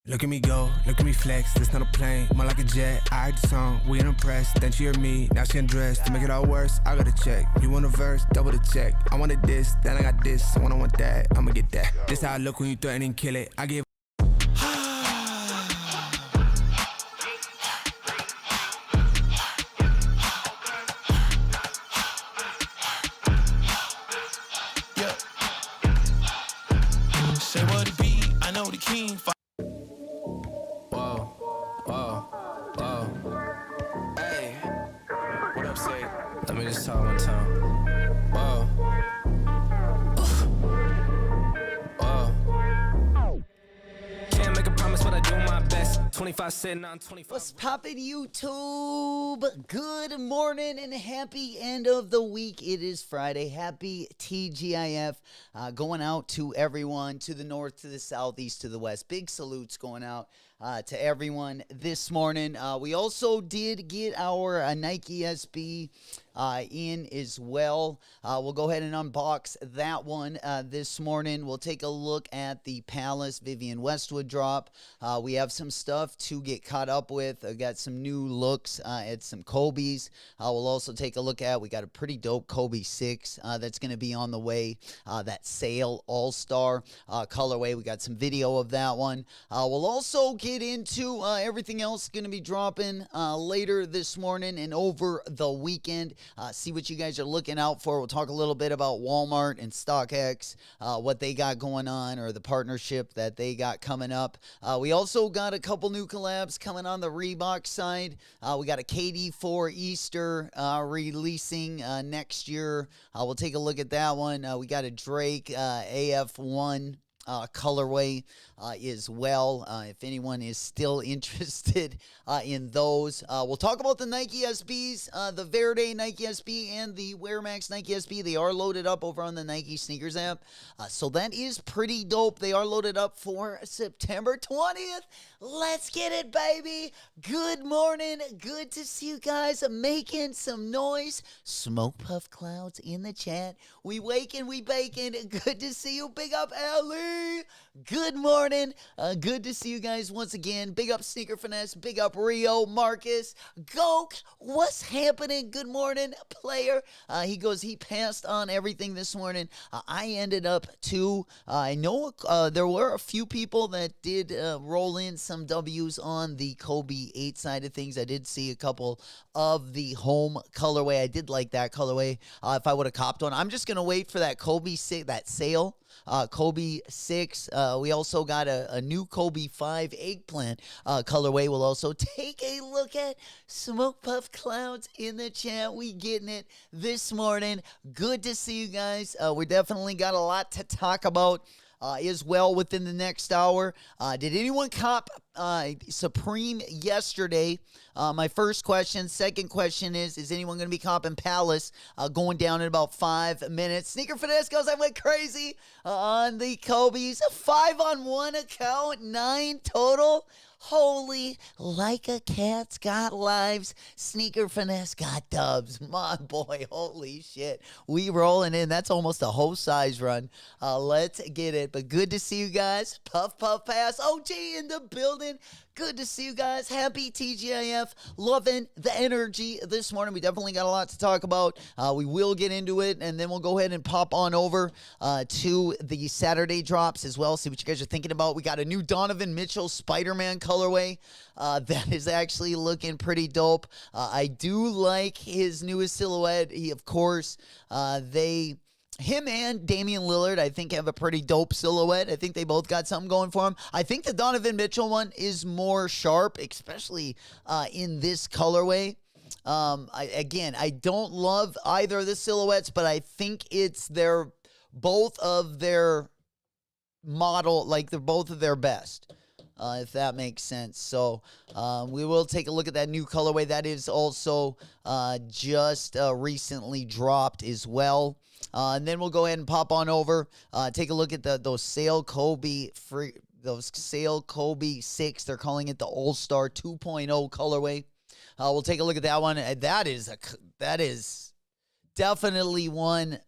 Look at me go, look at me flex, this not a plane, more like a jet. I heard the song, we ain't impressed, then she heard me, now she undressed. To make it all worse, I got a check. You want a verse, double the check. I wanted this, then I got this, so when I want that, I'ma get that. This how I look when you threaten and kill it. I give Say what it be, I know the king. Whoa, whoa, whoa. Hey, what up, say? Let me just talk one time. Whoa. Whoa. Can't make a promise, but I do my best. 25 sitting on 25. What's poppin', YouTube? Good morning and happy end of the week. It is Friday. Happy TGIF. Going out to everyone, to the north, to the south, east, to the west. Big salutes going out to everyone this morning. We also did get our Nike SB in as well. We'll go ahead and unbox that one this morning. We'll take a look at the Palace Vivienne Westwood drop. We have some stuff to get caught up with. I got some new looks at some Kobe's. We'll also take a look at, we got a pretty dope Kobe 6 that's going to be on the way. That Sale All-Star colorway. We got some video of that one. We'll also get into everything else going to be dropping later this morning and over the weekend. See what you guys are looking out for. We'll talk a little bit about Walmart and StockX, what they got going on, or the partnership that they got coming up. We also got a couple new collabs coming on the Reebok side. We got a KD for Easter releasing next year. We'll take a look at that one. We got a Drake AF1 colorway as well, if anyone is still interested in those. We'll talk about the Nike SBs, the Verdy Nike SB and the Wairmax Nike SB. They are loaded up over on the Nike Sneakers app, so that is pretty dope. They are loaded up for September 20th. Let's get it, baby. Good morning. Good to see you guys making some noise. Smoke puff clouds in the chat. We waking, we baking. Good to see you. Big up, Ellie. Good morning. Good to see you guys once again. Big up Sneaker Finesse. Big up Rio. Marcus. Goke. What's happening? Good morning, player. He goes, he passed on everything this morning. I ended up too. I know there were a few people that did roll in some W's on the Kobe 8 side of things. I did see a couple of the home colorway. I did like that colorway. If I would have copped one, I'm just going to wait for that Kobe 6, that sale. Kobe 6. We also got a new Kobe 5 eggplant colorway. We'll also take a look at Smoke Puff Clouds in the chat. We getting it this morning. Good to see you guys. We definitely got a lot to talk about as well within the next hour. Did anyone cop Supreme yesterday? My first question. Second question is anyone going to be copping Palace going down in about 5 minutes? Sneaker Finesse goes, I went crazy on the Kobe's. 5 on one account, 9 total. Holy, like a cat's got lives. Sneaker Finesse got dubs. My boy, holy shit. We rolling in. That's almost a whole size run. Let's get it. But good to see you guys. Puff, puff, pass. OG in the building. Good to see you guys. Happy TGIF. Loving the energy this morning. We definitely got a lot to talk about. We will get into it, and then we'll go ahead and pop on over to the Saturday drops as well. See what you guys are thinking about. We got a new Donovan Mitchell Spider-Man colorway that is actually looking pretty dope. I do like his newest silhouette. He, of course, him and Damian Lillard, I think, have a pretty dope silhouette. I think they both got something going for them. I think the Donovan Mitchell one is more sharp, especially in this colorway. I don't love either of the silhouettes, but I think it's both of their model, like they're both of their best. If that makes sense. So we will take a look at that new colorway. That is also just recently dropped as well. And then we'll go ahead and pop on over, take a look at those Sale Kobe 6. They're calling it the All-Star 2.0 colorway. We'll take a look at that one. That is definitely one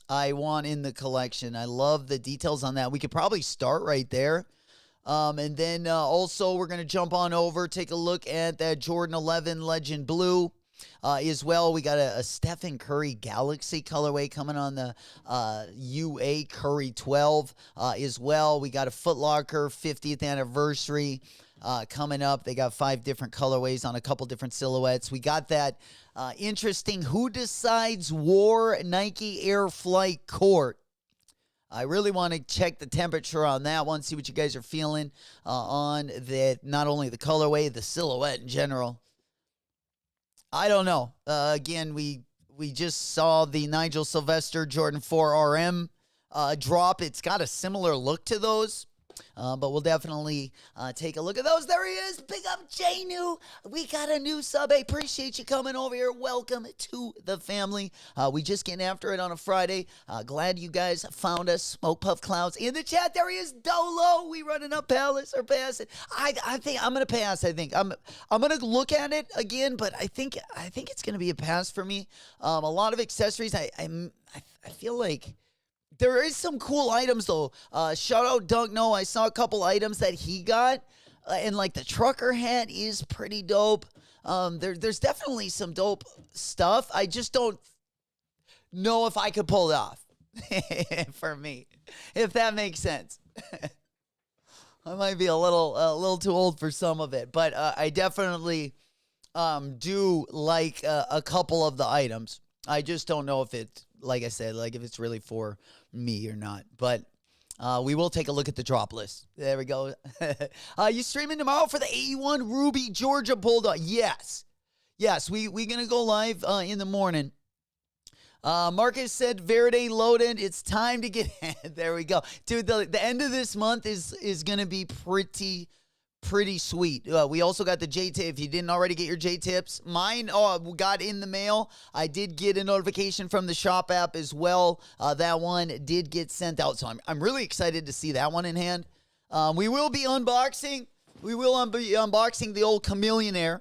I want in the collection. I love the details on that. We could probably start right there. And then also we're going to jump on over, take a look at that Jordan 11 Legend Blue. As well, we got a Stephen Curry Galaxy colorway coming on the UA Curry 12 as well. We got a Foot Locker 50th anniversary coming up. They got 5 different colorways on a couple different silhouettes. We got that interesting Who Decides War Nike Air Flight Court. I really want to check the temperature on that one, see what you guys are feeling on that, not only the colorway, the silhouette in general. I don't know. Again, we just saw the Nigel Sylvester Jordan 4 RM drop. It's got a similar look to those. But we'll definitely take a look at those. There he is. Big up J-New. We got a new sub. Hey, appreciate you coming over here. Welcome to the family. We just getting after it on a Friday. Glad you guys found us. Smoke Puff Clouds in the chat. There he is. Dolo. We running up Palace or pass it. I think I'm gonna pass. I think I'm gonna look at it again, but I think it's gonna be a pass for me. A lot of accessories. I feel like there is some cool items, though. Shout out Dunk No. I saw a couple items that he got. And, like, the trucker hat is pretty dope. There's definitely some dope stuff. I just don't know if I could pull it off for me, if that makes sense. I might be a little too old for some of it. But I definitely do like a couple of the items. I just don't know if it's, like I said, like if it's really for me or not. But we will take a look at the drop list. There we go. You streaming tomorrow for the 81 Ruby Georgia Bulldog? Yes. We going to go live in the morning. Marcus said, Verdy loaded. It's time to get there we go. Dude, the end of this month is going to be pretty sweet. We also got the J-Tip. If you didn't already get your J-Tips, mine got in the mail. I did get a notification from the shop app as well. That one did get sent out, so I'm really excited to see that one in hand. We will be unboxing. We will be unboxing the old Chameleonaire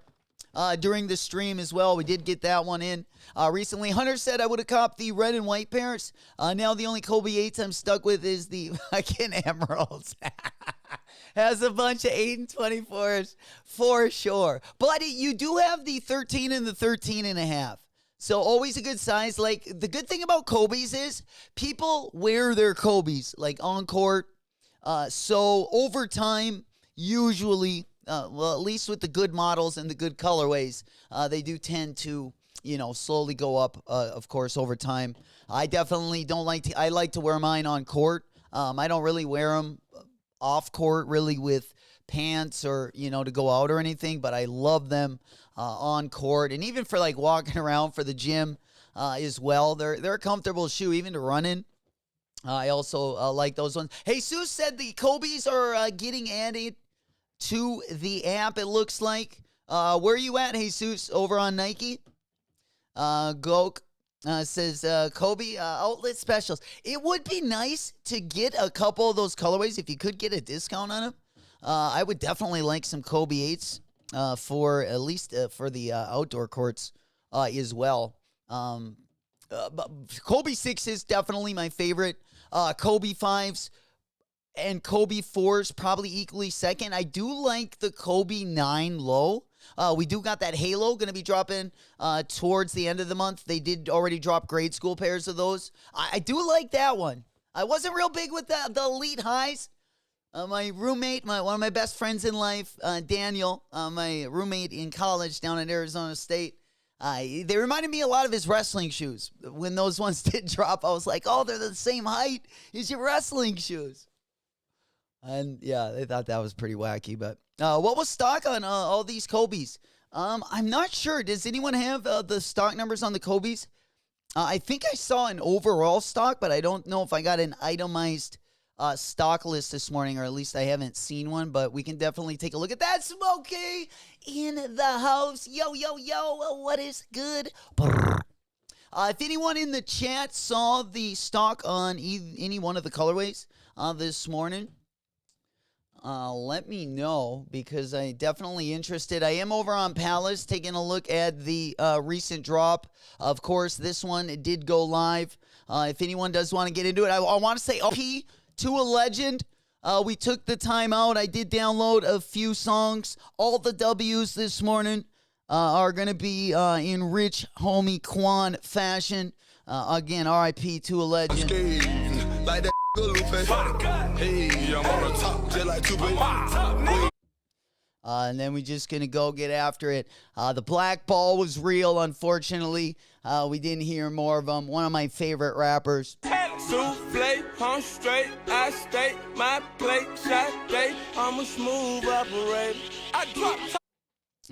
during the stream as well. We did get that one in recently. Hunter said I would have copped the red and white pairs. Now the only Kobe 8s I'm stuck with is the fucking Emeralds. Has a bunch of 8 and 24s for sure. But you do have the 13 and the 13 and a half. So always a good size. Like, the good thing about Kobe's is people wear their Kobe's like on court. So over time, usually, well, at least with the good models and the good colorways, they do tend to, slowly go up, of course, over time. I definitely don't I like to wear mine on court. I don't really wear them off court really with pants or, to go out or anything, but I love them on court and even for like walking around for the gym as well. They're a comfortable shoe even to run in. I also like those ones. Jesus said the Kobe's are getting added to the app, it looks like. Where are you at, Jesus? Over on Nike? Gok says Kobe outlet specials. It would be nice to get a couple of those colorways if you could get a discount on them. I would definitely like some Kobe 8s for at least for the outdoor courts as well. But Kobe 6 is definitely my favorite. Kobe 5s and Kobe 4s probably equally second. I do like the Kobe 9 low. We do got that Halo going to be dropping towards the end of the month. They did already drop grade school pairs of those. I do like that one. I wasn't real big with the Elite Highs. My roommate, one of my best friends in life, Daniel, my roommate in college down at Arizona State, they reminded me a lot of his wrestling shoes. When those ones did drop, I was like, oh, they're the same height as your wrestling shoes. And yeah, they thought that was pretty wacky. But what was stock on all these Kobe's? I'm not sure. Does anyone have the stock numbers on the Kobe's? I think I saw an overall stock, but I don't know if I got an itemized stock list this morning, or at least I haven't seen one. But we can definitely take a look at that. Smokey in the house. Yo, what is good? If anyone in the chat saw the stock on any one of the colorways this morning, let me know, because I'm definitely interested. I am over on Palace taking a look at the recent drop. Of course, this one did go live. If anyone does want to get into it, I want to say OP to a legend. We took the time out. I did download a few songs. All the W's this morning are going to be in rich homie Quan fashion. Again, R.I.P. to a legend. Like that hey, I'm on the top, just like 2 baby. And then we just going to go get after it. The black ball was real, unfortunately. We didn't hear more of him. One of my favorite rappers. Souffle, I'm straight, I stay, my plate, shot day, I'm a smooth operator. I drop.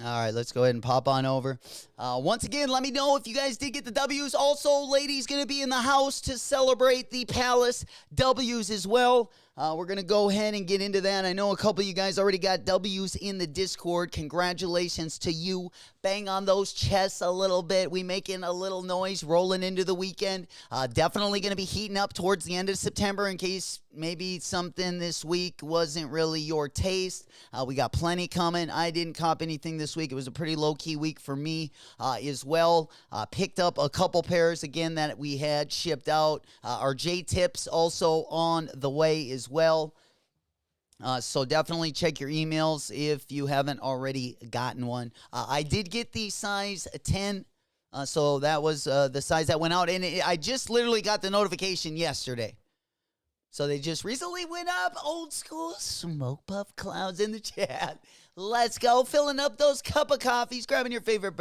All right, let's go ahead and pop on over. Once again, let me know if you guys did get the W's. Also, ladies going to be in the house to celebrate the Palace W's as well. We're going to go ahead and get into that. I know a couple of you guys already got W's in the Discord. Congratulations to you. Bang on those chests a little bit. We making a little noise rolling into the weekend. Definitely going to be heating up towards the end of September in case maybe something this week wasn't really your taste. We got plenty coming. I didn't cop anything this week. It was a pretty low-key week for me as well. Picked up a couple pairs again that we had shipped out. Our J-Tips also on the way as well. So definitely check your emails if you haven't already gotten one. I did get the size 10. So that was the size that went out. And I just literally got the notification yesterday. So they just recently went up. Old school smoke puff clouds in the chat. Let's go. Filling up those cup of coffees. Grabbing your favorite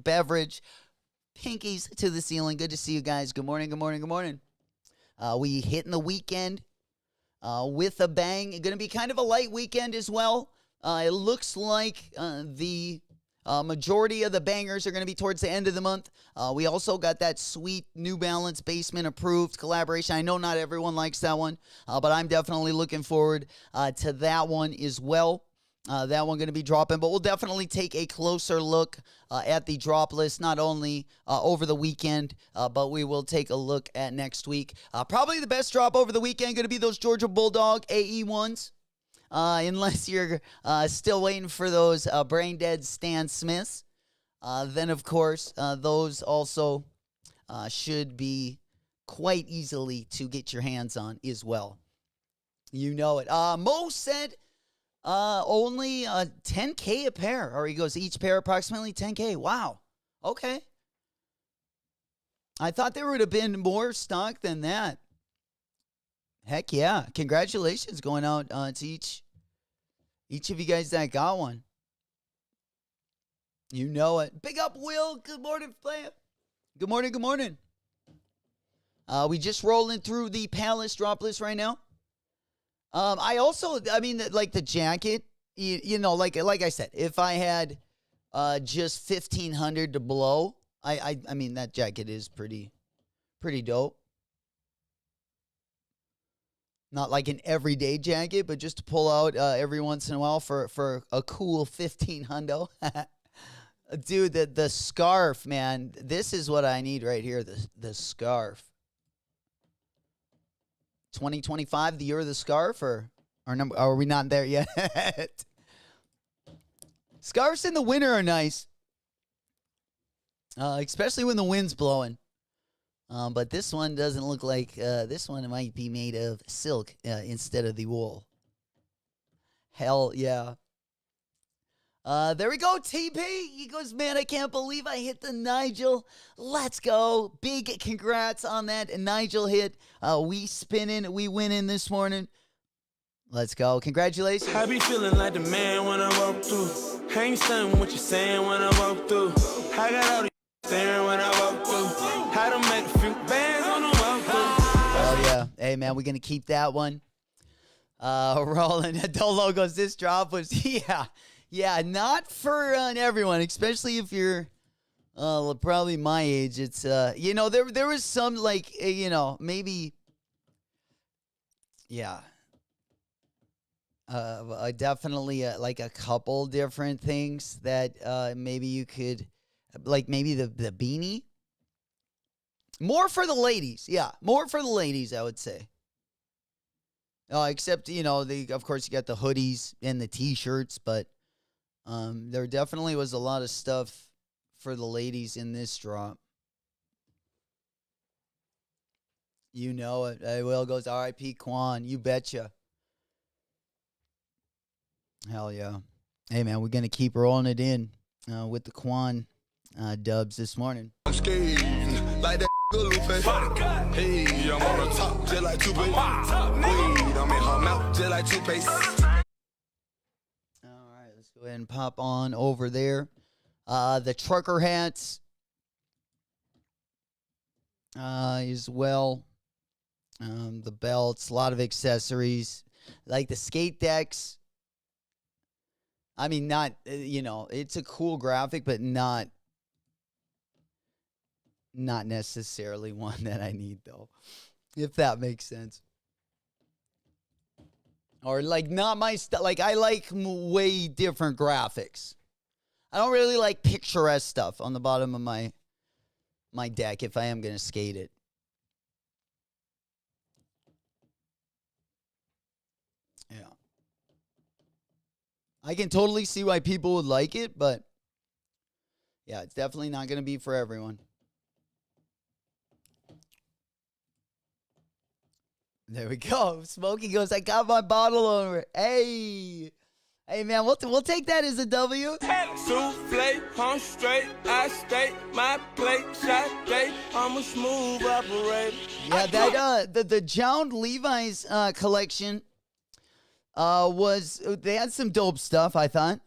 beverage. Pinkies to the ceiling. Good to see you guys. Good morning, good morning, good morning. We hitting the weekend with a bang. Going to be kind of a light weekend as well. It looks like the majority of the bangers are going to be towards the end of the month. We also got that sweet New Balance Basement Approved collaboration. I know not everyone likes that one, but I'm definitely looking forward to that one as well. That one going to be dropping, but we'll definitely take a closer look at the drop list, not only over the weekend, but we will take a look at next week. Probably the best drop over the weekend going to be those Georgia Bulldog AE ones, unless you're still waiting for those brain dead Stan Smiths. Then, of course, those also should be quite easily to get your hands on as well. You know it. Mo said only 10K a pair. Or he goes, each pair approximately 10K. Wow. Okay. I thought there would have been more stock than that. Heck yeah. Congratulations going out to each of you guys that got one. You know it. Big up, Will. Good morning, player. Good morning, good morning. We just rolling through the Palace drop list right now. I mean, like the jacket, you know, like I said, if I had just 1,500 to blow, I mean, that jacket is pretty dope. Not like an everyday jacket, but just to pull out every once in a while for a cool 1,500. Dude, the scarf, man, this is what I need right here, the scarf. 2025, the year of the scarf, or are we not there yet? Scarves in the winter are nice, especially when the wind's blowing. But this one doesn't look like, this one might be made of silk instead of the wool. Hell yeah. There we go, TP. He goes, man, I can't believe I hit the Nigel. Let's go. Big congrats on that Nigel hit. We spinning, we winning this morning. Let's go. Congratulations. I be feeling like the man when I walk through. Ain't something what you saying when I walk through. I got all the staring when I walk through. How to make a few bands on the walk through. Oh, yeah. Hey, man, we're going to keep that one rolling. Dolo goes, this drop was, yeah, not for everyone, especially if you're probably my age. It's, you know, there was some, like, you know, maybe, yeah. Definitely like a couple different things that maybe you could, like maybe the beanie. More for the ladies, yeah. More for the ladies, I would say. Except, you know, of course you got the hoodies and the t-shirts, but there definitely was a lot of stuff for the ladies in this drop. You know it. Will goes, R.I.P. Quan, you betcha. Hell yeah. Hey, man, we're going to keep rolling it in with the Quan dubs this morning. I'm scared, like that Lupe. Hey, I'm on the top, just like two baby. Wait, I'm in her mouth, just like toothpaste. All right, let's go ahead and pop on over there. The trucker hats as well. The belts, a lot of accessories, like the skate decks. I mean, not, it's a cool graphic, but not necessarily one that I need, though, if that makes sense. Or, like, not my stuff. Like, I like way different graphics. I don't really like picturesque stuff on the bottom of my deck if I am going to skate it. Yeah. I can totally see why people would like it, but yeah, it's definitely not going to be for everyone. There we go. Smokey goes, I got my bottle over. Hey, man, we'll take that as a W. Souffle, I'm straight, I state my plate, shot day, I'm a smooth operator. Yeah, that the Jound Levi's collection they had some dope stuff, I thought.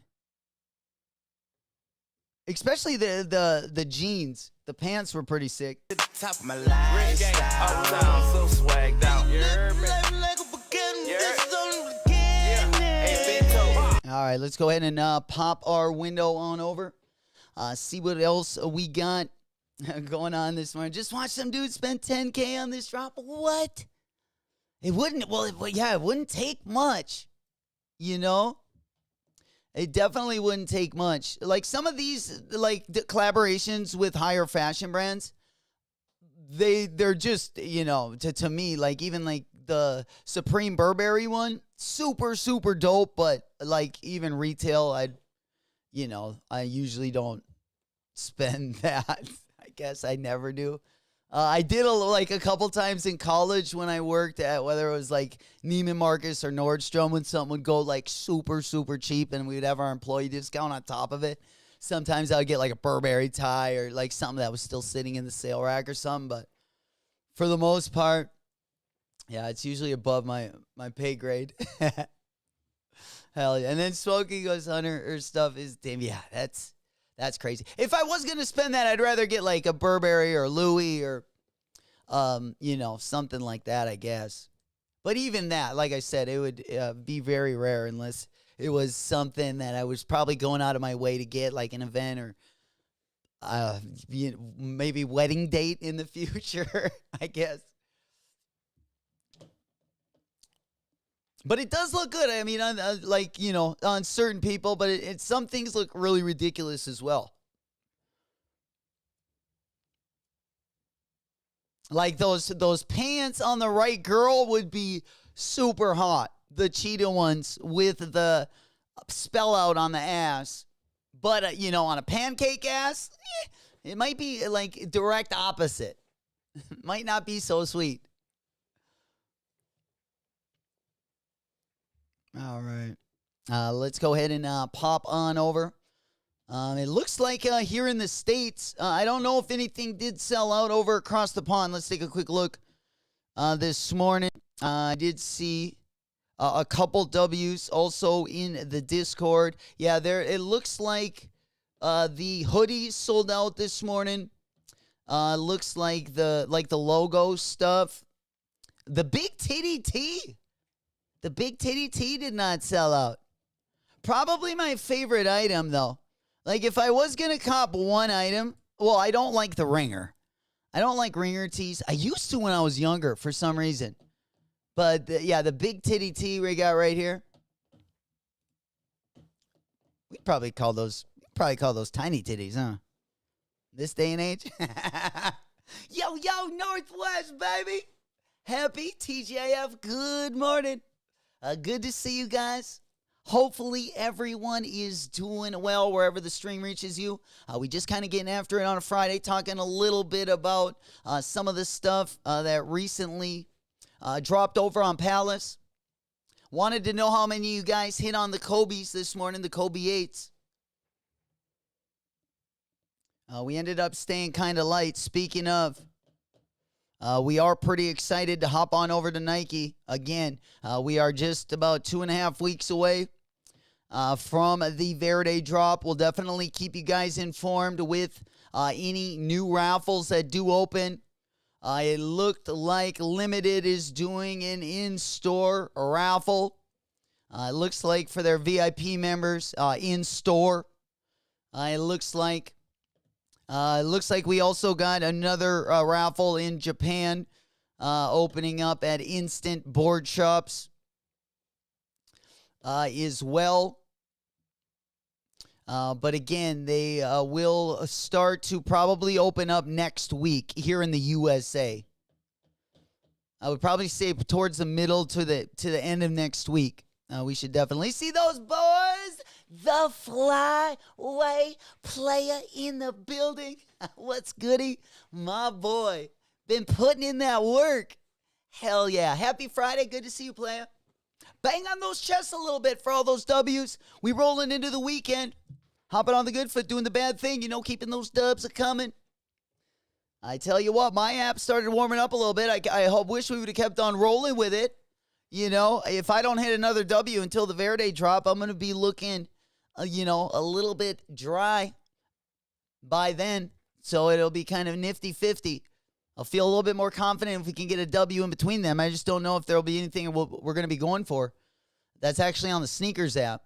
Especially the jeans. The pants were pretty sick. Top of my lifestyle, so swagged out. All right, let's go ahead and pop our window on over. See what else we got going on this morning. Just watch some dude spend $10K on this drop. What? It wouldn't. It wouldn't take much. It definitely wouldn't take much. Like some of these, like the collaborations with higher fashion brands, they're just, to me, like even like the Supreme Burberry one, super, super dope. But like even retail, I usually don't spend that. I guess I never do. I did a couple times in college when I worked at whether it was like Neiman Marcus or Nordstrom when something would go like super, super cheap and we'd have our employee discount on top of it. Sometimes I would get like a Burberry tie or like something that was still sitting in the sale rack or something. But for the most part, yeah, it's usually above my pay grade. Hell yeah. And then Smokey goes, Hunter, her stuff is, damn, yeah, that's crazy. If I was going to spend that, I'd rather get like a Burberry or Louis or, something like that, I guess. But even that, like I said, it would be very rare unless it was something that I was probably going out of my way to get, like an event or maybe wedding date in the future, I guess. But it does look good. I mean, on certain people, but some things look really ridiculous as well. Like those pants on the right girl would be super hot. The cheetah ones with the spell out on the ass. But, on a pancake ass, it might be like direct opposite. Might not be so sweet. All right. Let's go ahead and pop on over. It looks like here in the States, I don't know if anything did sell out over across the pond. Let's take a quick look this morning. I did see a couple W's also in the Discord. Yeah, it looks like the hoodies sold out this morning. Looks like the logo stuff. The big titty tee. The big titty tee did not sell out. Probably my favorite item, though. Like, if I was going to cop one item, well, I don't like the ringer. I don't like ringer tees. I used to when I was younger for some reason. But, the big titty tee we got right here. We'd probably call those tiny titties, huh? This day and age. Yo, Northwest, baby. Happy TGIF. Good morning. Good to see you guys. Hopefully everyone is doing well wherever the stream reaches you. We just kind of getting after it on a Friday, talking a little bit about some of the stuff that recently dropped over on Palace. Wanted to know how many of you guys hit on the Kobe's this morning, the Kobe 8s. We ended up staying kind of light. Speaking of, we are pretty excited to hop on over to Nike. Again, we are just about 2.5 weeks away from the Verdy drop. We'll definitely keep you guys informed with any new raffles that do open. It looked like Limited is doing an in-store raffle. It looks like for their VIP members, in-store. It looks like we also got another raffle in Japan opening up at Instant Board Shops as well. But again, they will start to probably open up next week here in the USA. I would probably say towards the middle to the end of next week. We should definitely see those boys. The flyway player in the building. What's goody? My boy. Been putting in that work. Hell yeah. Happy Friday. Good to see you, player. Bang on those chests a little bit for all those W's. We rolling into the weekend. Hopping on the good foot, doing the bad thing, keeping those dubs a coming. I tell you what, my app started warming up a little bit. I wish we would have kept on rolling with it. If I don't hit another W until the Verdy drop, I'm going to be looking, a little bit dry by then. So it'll be kind of nifty-50. I'll feel a little bit more confident if we can get a W in between them. I just don't know if there'll be anything we're going to be going for. That's actually on the sneakers app.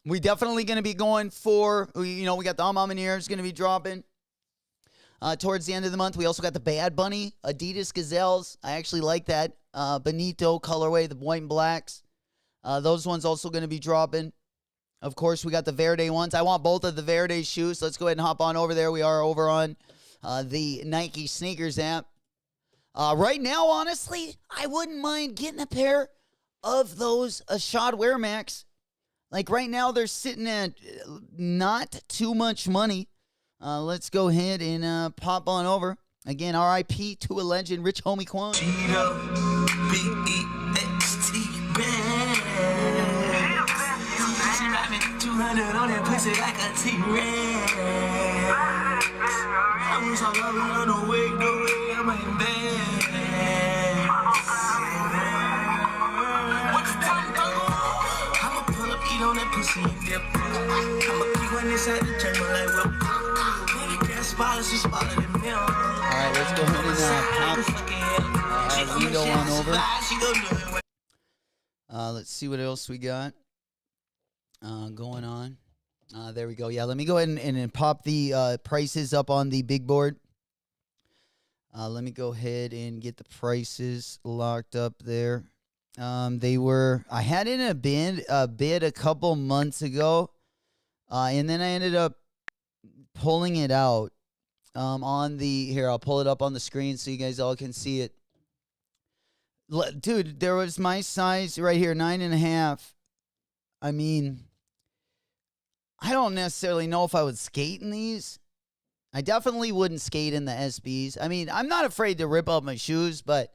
We definitely going to be going for, we got the Amamineers going to be dropping towards the end of the month. We also got the Bad Bunny Adidas Gazelles. I actually like that. Benito colorway, the white and blacks. Those ones also going to be dropping. Of course, we got the Verdy ones. I want both of the Verdy shoes. Let's go ahead and hop on over there. We are over on the Nike sneakers app. Right now, honestly, I wouldn't mind getting a pair of those Ishod Wairmax. Like right now, they're sitting at not too much money. Let's go ahead and pop on over. Again, RIP to a legend, Rich Homie Quan. B-E-X-T, bang. 200 on that pussy like a T-Rex. I was all over on the way, I'm in bed. What's the time, I'ma pull up, eat on that pussy and dip. I'ma keep one inside the chamber like whip. Nigga can't spot us, she's smaller than me. Alright, let's go ahead and pop Lido on over. Let's see what else we got going on. There we go. Yeah, let me go ahead and pop the prices up on the big board. Let me go ahead and get the prices locked up there. I had in a bid a couple months ago, and then I ended up pulling it out here, I'll pull it up on the screen so you guys all can see it. Dude, there was my size right here, 9.5. I mean, I don't necessarily know if I would skate in these. I definitely wouldn't skate in the SBs. I mean, I'm not afraid to rip up my shoes, but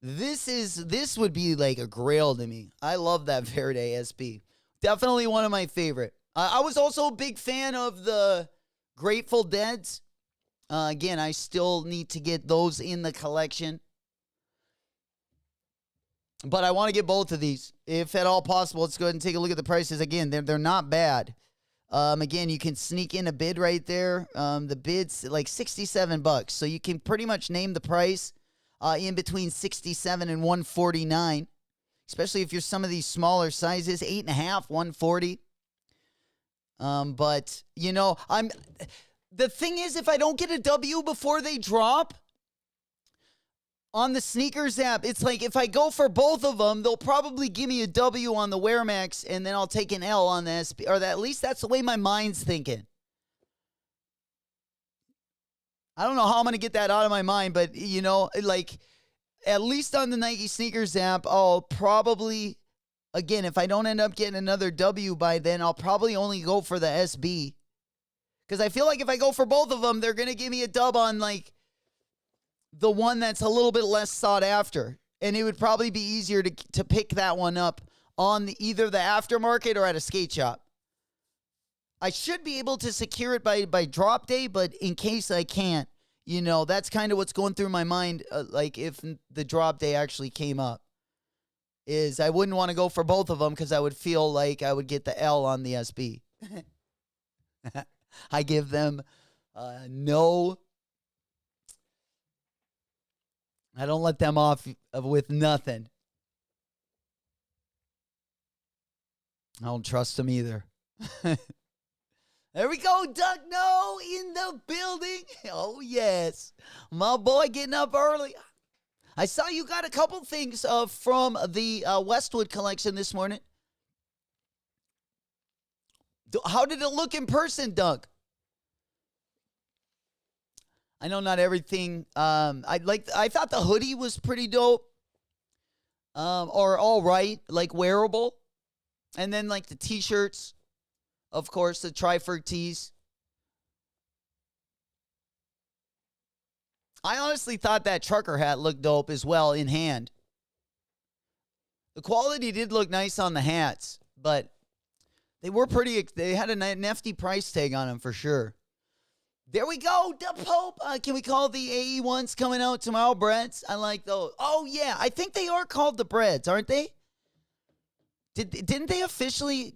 this would be like a grail to me. I love that Verdy SB. Definitely one of my favorite. I was also a big fan of the Grateful Deads. Again, I still need to get those in the collection. But I want to get both of these. If at all possible, let's go ahead and take a look at the prices. Again, they're not bad. Again, you can sneak in a bid right there. The bid's like $67. So you can pretty much name the price in between $67 and $149. Especially if you're some of these smaller sizes, 8.5, $140. But, the thing is, if I don't get a W before they drop on the sneakers app, it's like if I go for both of them, they'll probably give me a W on the Wairmax, and then I'll take an L on the SB, or at least that's the way my mind's thinking. I don't know how I'm going to get that out of my mind, but, at least on the Nike sneakers app, I'll probably, again, if I don't end up getting another W by then, I'll probably only go for the SB. Because I feel like if I go for both of them, they're going to give me a dub on, the one that's a little bit less sought after. And it would probably be easier to pick that one up on either the aftermarket or at a skate shop. I should be able to secure it by drop day, but in case I can't, that's kind of what's going through my mind. Like if the drop day actually came up, is I wouldn't want to go for both of them because I would feel like I would get the L on the SB. I give them no. I don't let them off with nothing. I don't trust them either. There we go, Doug No in the building. Oh, yes. My boy getting up early. I saw you got a couple things from the Westwood collection this morning. How did it look in person, Doug? I know not everything. I thought the hoodie was pretty dope. Or all right, like wearable. And then like the t-shirts. Of course, the Trifer tees. I honestly thought that trucker hat looked dope as well in hand. The quality did look nice on the hats, but they were they had a nifty price tag on them for sure. There we go, the Pope. Can we call the AE ones coming out tomorrow, Breads? I like those. Oh, yeah, I think they are called the Breads, aren't they? Didn't they officially...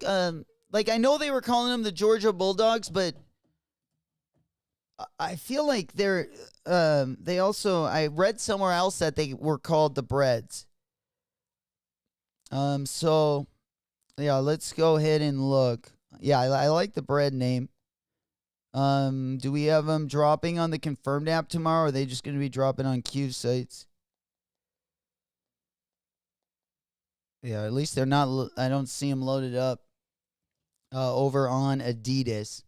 I know they were calling them the Georgia Bulldogs, but I feel like they also, I read somewhere else that they were called the Breads. So, yeah, let's go ahead and look. Yeah, I like the bread name. Do we have them dropping on the confirmed app tomorrow, or are they just going to be dropping on Q sites? Yeah, at least they're not, I don't see them loaded up. Over on Adidas.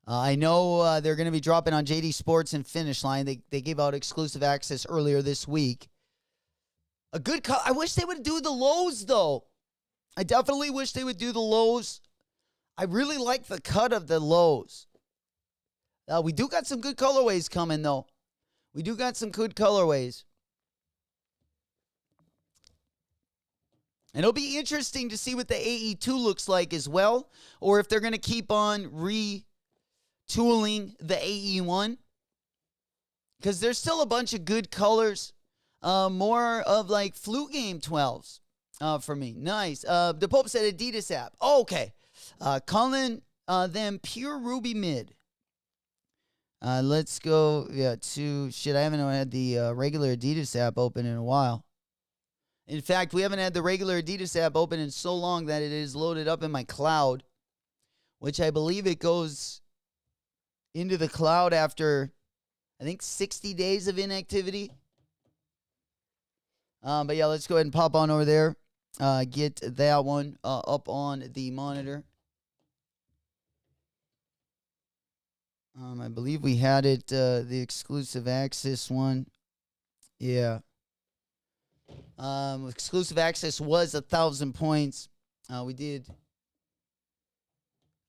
I know they're going to be dropping on JD Sports and Finish Line. They gave out exclusive access earlier this week. A good cut. I wish they would do the lows, though. I definitely wish they would do the lows. I really like the cut of the lows. We do got some good colorways coming, though. We do got some good colorways. And it'll be interesting to see what the AE2 looks like as well, or if they're going to keep on retooling the AE1. Because there's still a bunch of good colors. More of like flu game 12s for me. Nice. The Pope said Adidas app. Oh, okay. Calling them Pure Ruby Mid. Let's go to... Shit, I haven't had the regular Adidas app open in a while. In fact, we haven't had the regular Adidas app open in so long that it is loaded up in my cloud, which I believe it goes into the cloud after, I think, 60 days of inactivity. But yeah, let's go ahead and pop on over there. Get that one up on the monitor. I believe we had it, the exclusive access one. Yeah. Exclusive access was 1,000 points. We did.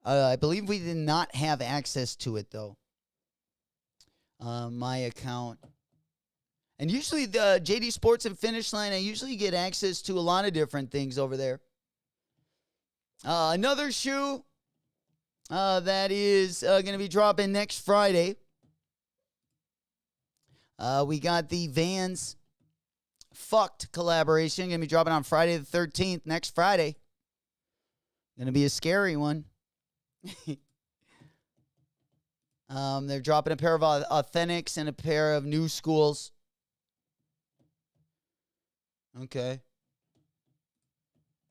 I believe we did not have access to it, though. My account. And usually the JD Sports and Finish Line, I usually get access to a lot of different things over there. Another shoe that is going to be dropping next Friday. We got the Vans Fucked collaboration. Going to be dropping on Friday the 13th, next Friday. Going to be a scary one. They're dropping a pair of Authentics and a pair of New Schools. Okay.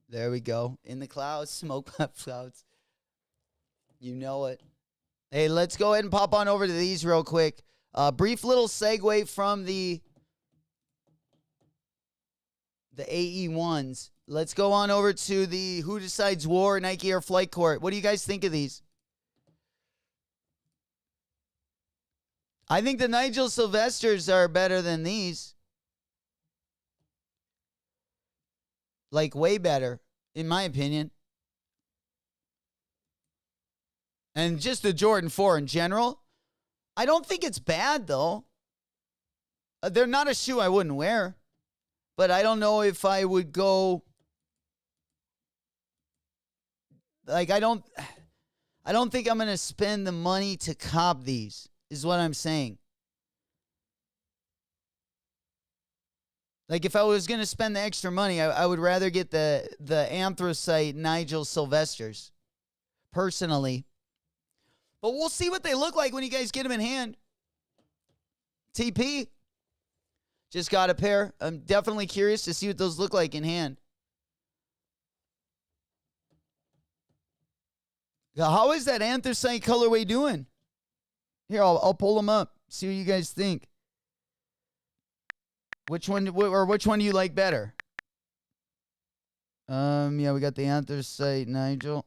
There we go. In the clouds, smoke up clouds. You know it. Hey, let's go ahead and pop on over to these real quick. Brief little segue from the AE1s. Let's go on over to the Who Decides War Nike Air Flight Court. What do you guys think of these? I think the Nigel Sylvesters are better than these. Like, way better, in my opinion. And just the Jordan 4 in general. I don't think it's bad, though. They're not a shoe I wouldn't wear. but I don't know if I would go. Like, I don't think I'm going to spend the money to cop these, is what I'm saying. Like, if I was going to spend the extra money, I would rather get the anthracite Nigel Sylvesters, personally. But we'll see what they look like when you guys get them in hand. TP. Just got a pair. I'm definitely curious to see what those look like in hand. How is that anthracite colorway doing? Here, I'll pull them up. See what you guys think. Which one do you like better? Yeah, we got the anthracite Nigel.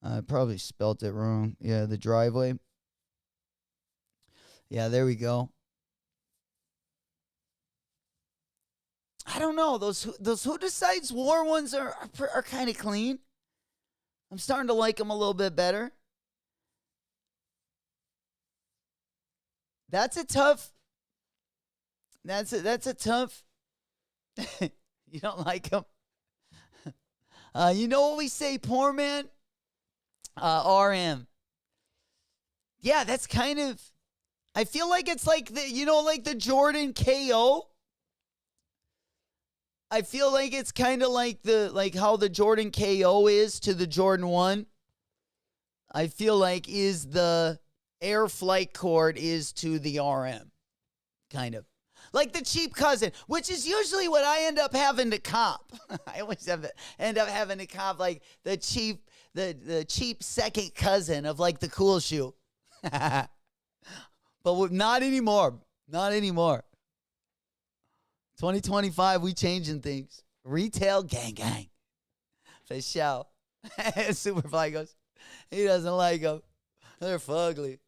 I probably spelt it wrong. Yeah, the driveway. Yeah, there we go. I don't know. Those Who Decides War ones are kind of clean. I'm starting to like them a little bit better. That's a tough. You don't like them. You know what we say, poor man? RM. Yeah, that's kind of. I feel like it's like like the Jordan KO. I feel like it's kind of like how the Jordan KO is to the Jordan 1. I feel like is the Air Flight Cord is to the RM. Kind of. Like the cheap cousin, which is usually what I end up having to cop. I always end up having to cop like the cheap second cousin of like the cool shoe. But not anymore. Not anymore. 2025, we changing things. Retail gang. For sure. Superfly goes, he doesn't like them. They're fugly.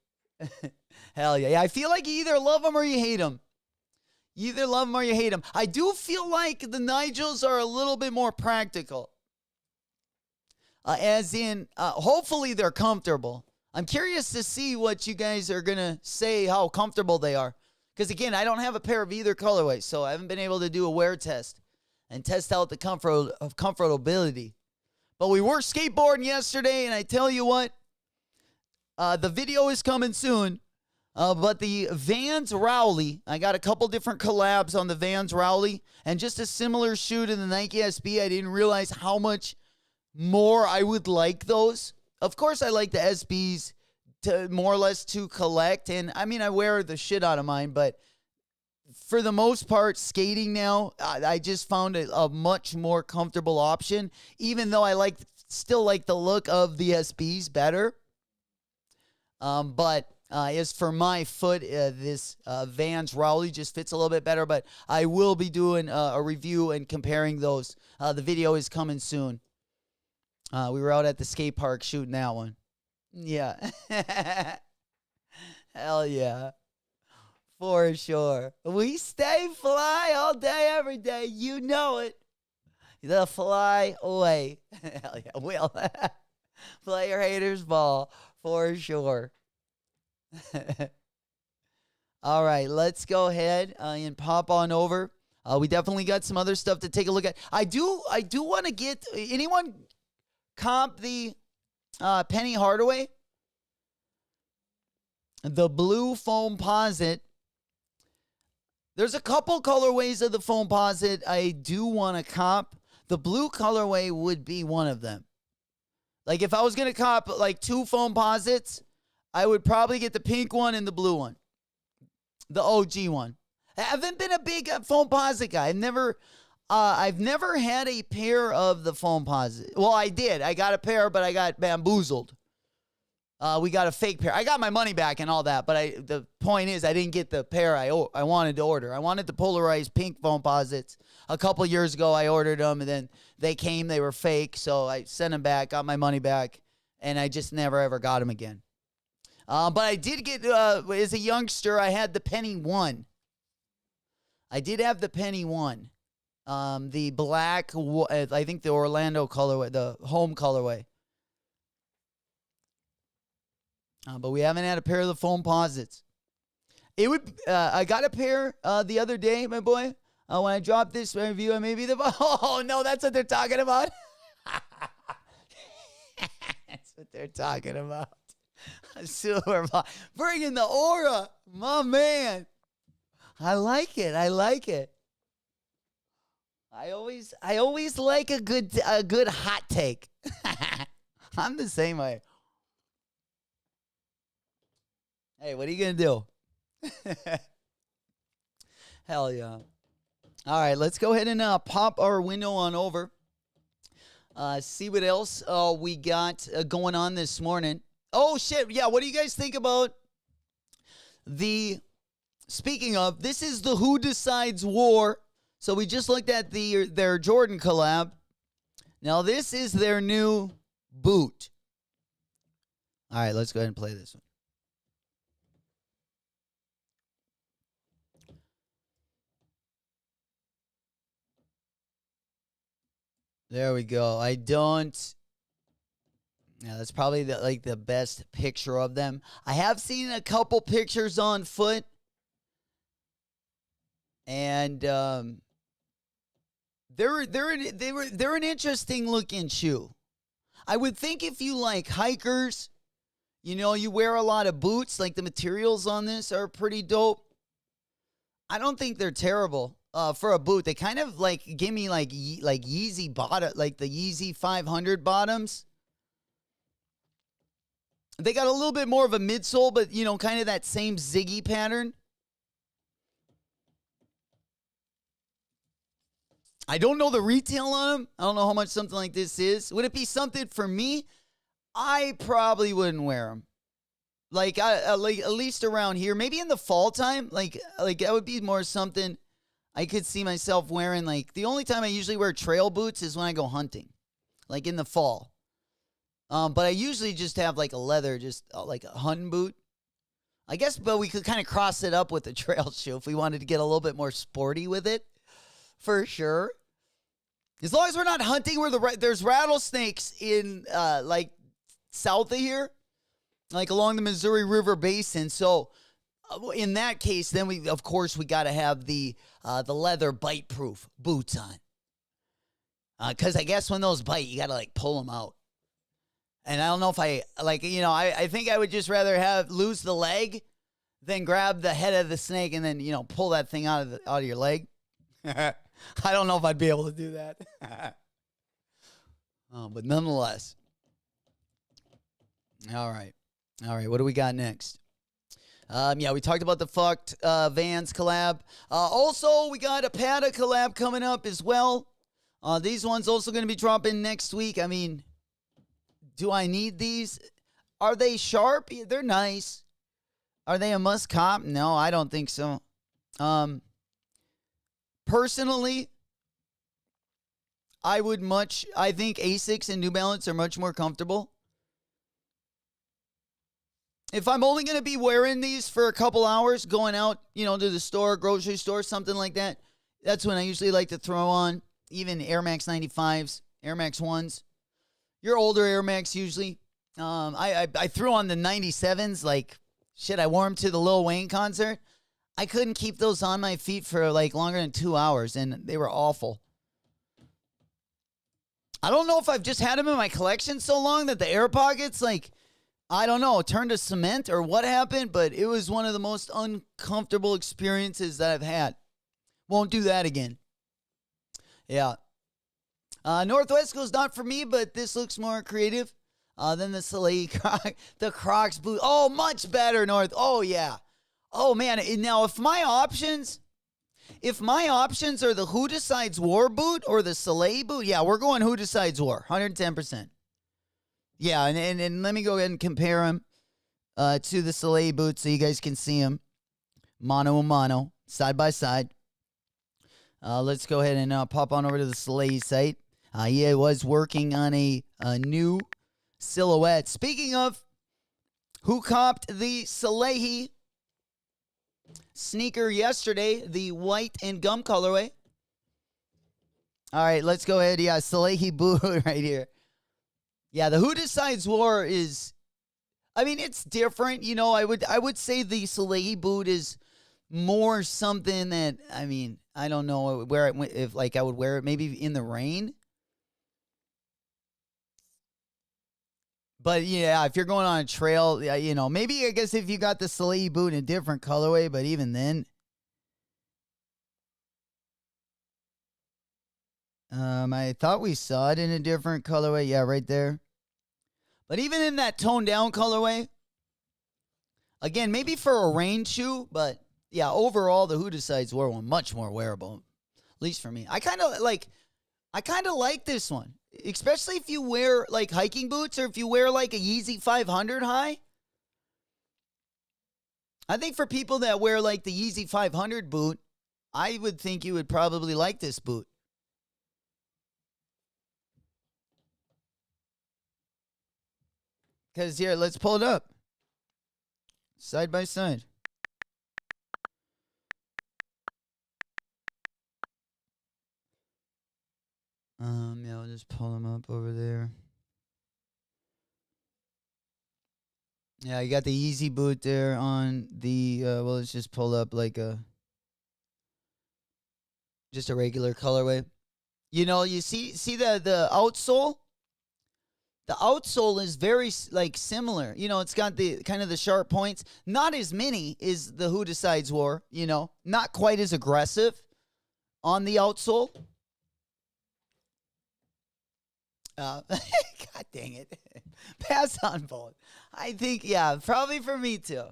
Hell yeah. I feel like you either love them or you hate them. You either love them or you hate them. I do feel like the Nigels are a little bit more practical. As in, hopefully they're comfortable. I'm curious to see what you guys are going to say, how comfortable they are. Because, again, I don't have a pair of either colorway, so I haven't been able to do a wear test and test out the comfortability. But we were skateboarding yesterday, and I tell you what, the video is coming soon. But the Vans Rowley, I got a couple different collabs on the Vans Rowley, and just a similar shoe to the Nike SB. I didn't realize how much more I would like those. Of course, I like the SBs to more or less to collect, and I mean, I wear the shit out of mine, but for the most part, skating now, I just found a much more comfortable option, even though I still like the look of the SBs better. But as for my foot, this Vans Rowley just fits a little bit better, but I will be doing a review and comparing those. The video is coming soon. We were out at the skate park shooting that one. Yeah. Hell yeah. For sure. We stay fly all day, every day. You know it. The fly away. Hell yeah. Will. Player haters ball. For sure. All right. Let's go ahead and pop on over. We definitely got some other stuff to take a look at. I do want to get anyone comp the Penny Hardaway, the blue Foamposite. There's a couple colorways of the Foamposite I do want to cop. The blue colorway would be one of them. Like if I was going to cop like two Foamposites, I would probably get the pink one and the blue one. The OG one. I haven't been a big Foamposite guy. I've never had a pair of the Foamposite. Well, I did. I got a pair, but I got bamboozled. We got a fake pair. I got my money back and all that, but the point is I didn't get the pair I wanted to order. I wanted the polarized pink Foamposites. A couple years ago, I ordered them, and then they came. They were fake, so I sent them back, got my money back, and I just never, ever got them again. But I did get, as a youngster, I had the Penny 1. I did have the Penny 1. The black, I think the Orlando colorway, the home colorway. But we haven't had a pair of the Foamposites. I got a pair the other day, my boy. When I drop this review, I may be the... Oh, no, that's what they're talking about. That's what they're talking about. Silver box. Bringing the aura. My man. I like it. I like it. I always like a good hot take. I'm the same way. Hey, what are you going to do? Hell yeah. All right, let's go ahead and pop our window on over. See what else we got going on this morning. Oh, shit. Yeah, what do you guys think about speaking of, this is the Who Decides War. So we just looked at their Jordan collab. Now, this is their new boot. All right, let's go ahead and play this one. There we go. Yeah, that's probably the best picture of them. I have seen a couple pictures on foot, and they're an interesting looking shoe. I would think if you like hikers, you wear a lot of boots. Like the materials on this are pretty dope. I don't think they're terrible for a boot. They kind of give me like Yeezy bottom, like the Yeezy 500 bottoms. They got a little bit more of a midsole, but, kind of that same ziggy pattern. I don't know the retail on them. I don't know how much something like this is. Would it be something for me? I probably wouldn't wear them. Like at least around here. Maybe in the fall time. Like that would be more something I could see myself wearing. Like, the only time I usually wear trail boots is when I go hunting. Like in the fall. But I usually just have like a leather, just like a hunting boot. I guess, but we could kind of cross it up with a trail shoe if we wanted to get a little bit more sporty with it. For sure. As long as we're not hunting where there's rattlesnakes in south of here. Like along the Missouri River Basin. So in that case, then we got to have the leather bite-proof boots on. Because I guess when those bite, you got to pull them out. And I don't know if I think I would just rather lose the leg than grab the head of the snake and then, pull that thing out of your leg. I don't know if I'd be able to do that. But nonetheless. All right. What do we got next? We talked about the fucked Vans collab. Also, we got a Pata collab coming up as well. These ones also going to be dropping next week. I mean, do I need these? Are they sharp? They're nice. Are they a must cop? No, I don't think so. Personally, I think Asics and New Balance are much more comfortable. If I'm only going to be wearing these for a couple hours, going out, to the store, grocery store, something like that, that's when I usually like to throw on even Air Max 95s, Air Max 1s. Your older Air Max usually. I threw on the 97s, I wore them to the Lil Wayne concert. I couldn't keep those on my feet for longer than 2 hours, and they were awful. I don't know if I've just had them in my collection so long that the air pockets, I don't know, turned to cement or what happened, but it was one of the most uncomfortable experiences that I've had. Won't do that again. Yeah. Northwest goes not for me, but this looks more creative than the Soleil the Crocs boot. Oh, much better, North. Oh, yeah. Oh, man. Now, if my options are the Who Decides War boot or the Soleil boot, yeah, we're going Who Decides War, 110%. Yeah, and let me go ahead and compare them to the Soleil boots so you guys can see them mano a mano, side by side. Let's go ahead and pop on over to the Soleil site. He was working on a new silhouette. Speaking of, who copped the Soleil sneaker yesterday, the white and gum colorway? All right, let's go ahead. Yeah, Soleil boot right here. Yeah, the Who Decides War is, it's different. I would say the Soleil boot is more something that, I don't know where if like I would wear it maybe in the rain. But yeah, if you're going on a trail, you know, maybe I guess if you got the Soleil boot in a different colorway, but even then. I thought we saw it in a different colorway. Yeah, right there. But even in that toned down colorway, again, maybe for a rain shoe, but yeah, overall the Who Decides wore one much more wearable, at least for me. I kind of like this one, especially if you wear like hiking boots or if you wear like a Yeezy 500 high. I think for people that wear like the Yeezy 500 boot, I would think you would probably like this boot. Because here, let's pull it up. Side by side. Yeah, I'll just pull them up over there. Yeah, you got the Easy boot there on the, well, let's just pull up like just a regular colorway. You know, you see the outsole? The outsole is very like similar. You know, it's got the kind of the sharp points. Not as many as the Who Decides wore, you know. Not quite as aggressive on the outsole. God dang it. Pass on both. I think, yeah, probably for me too.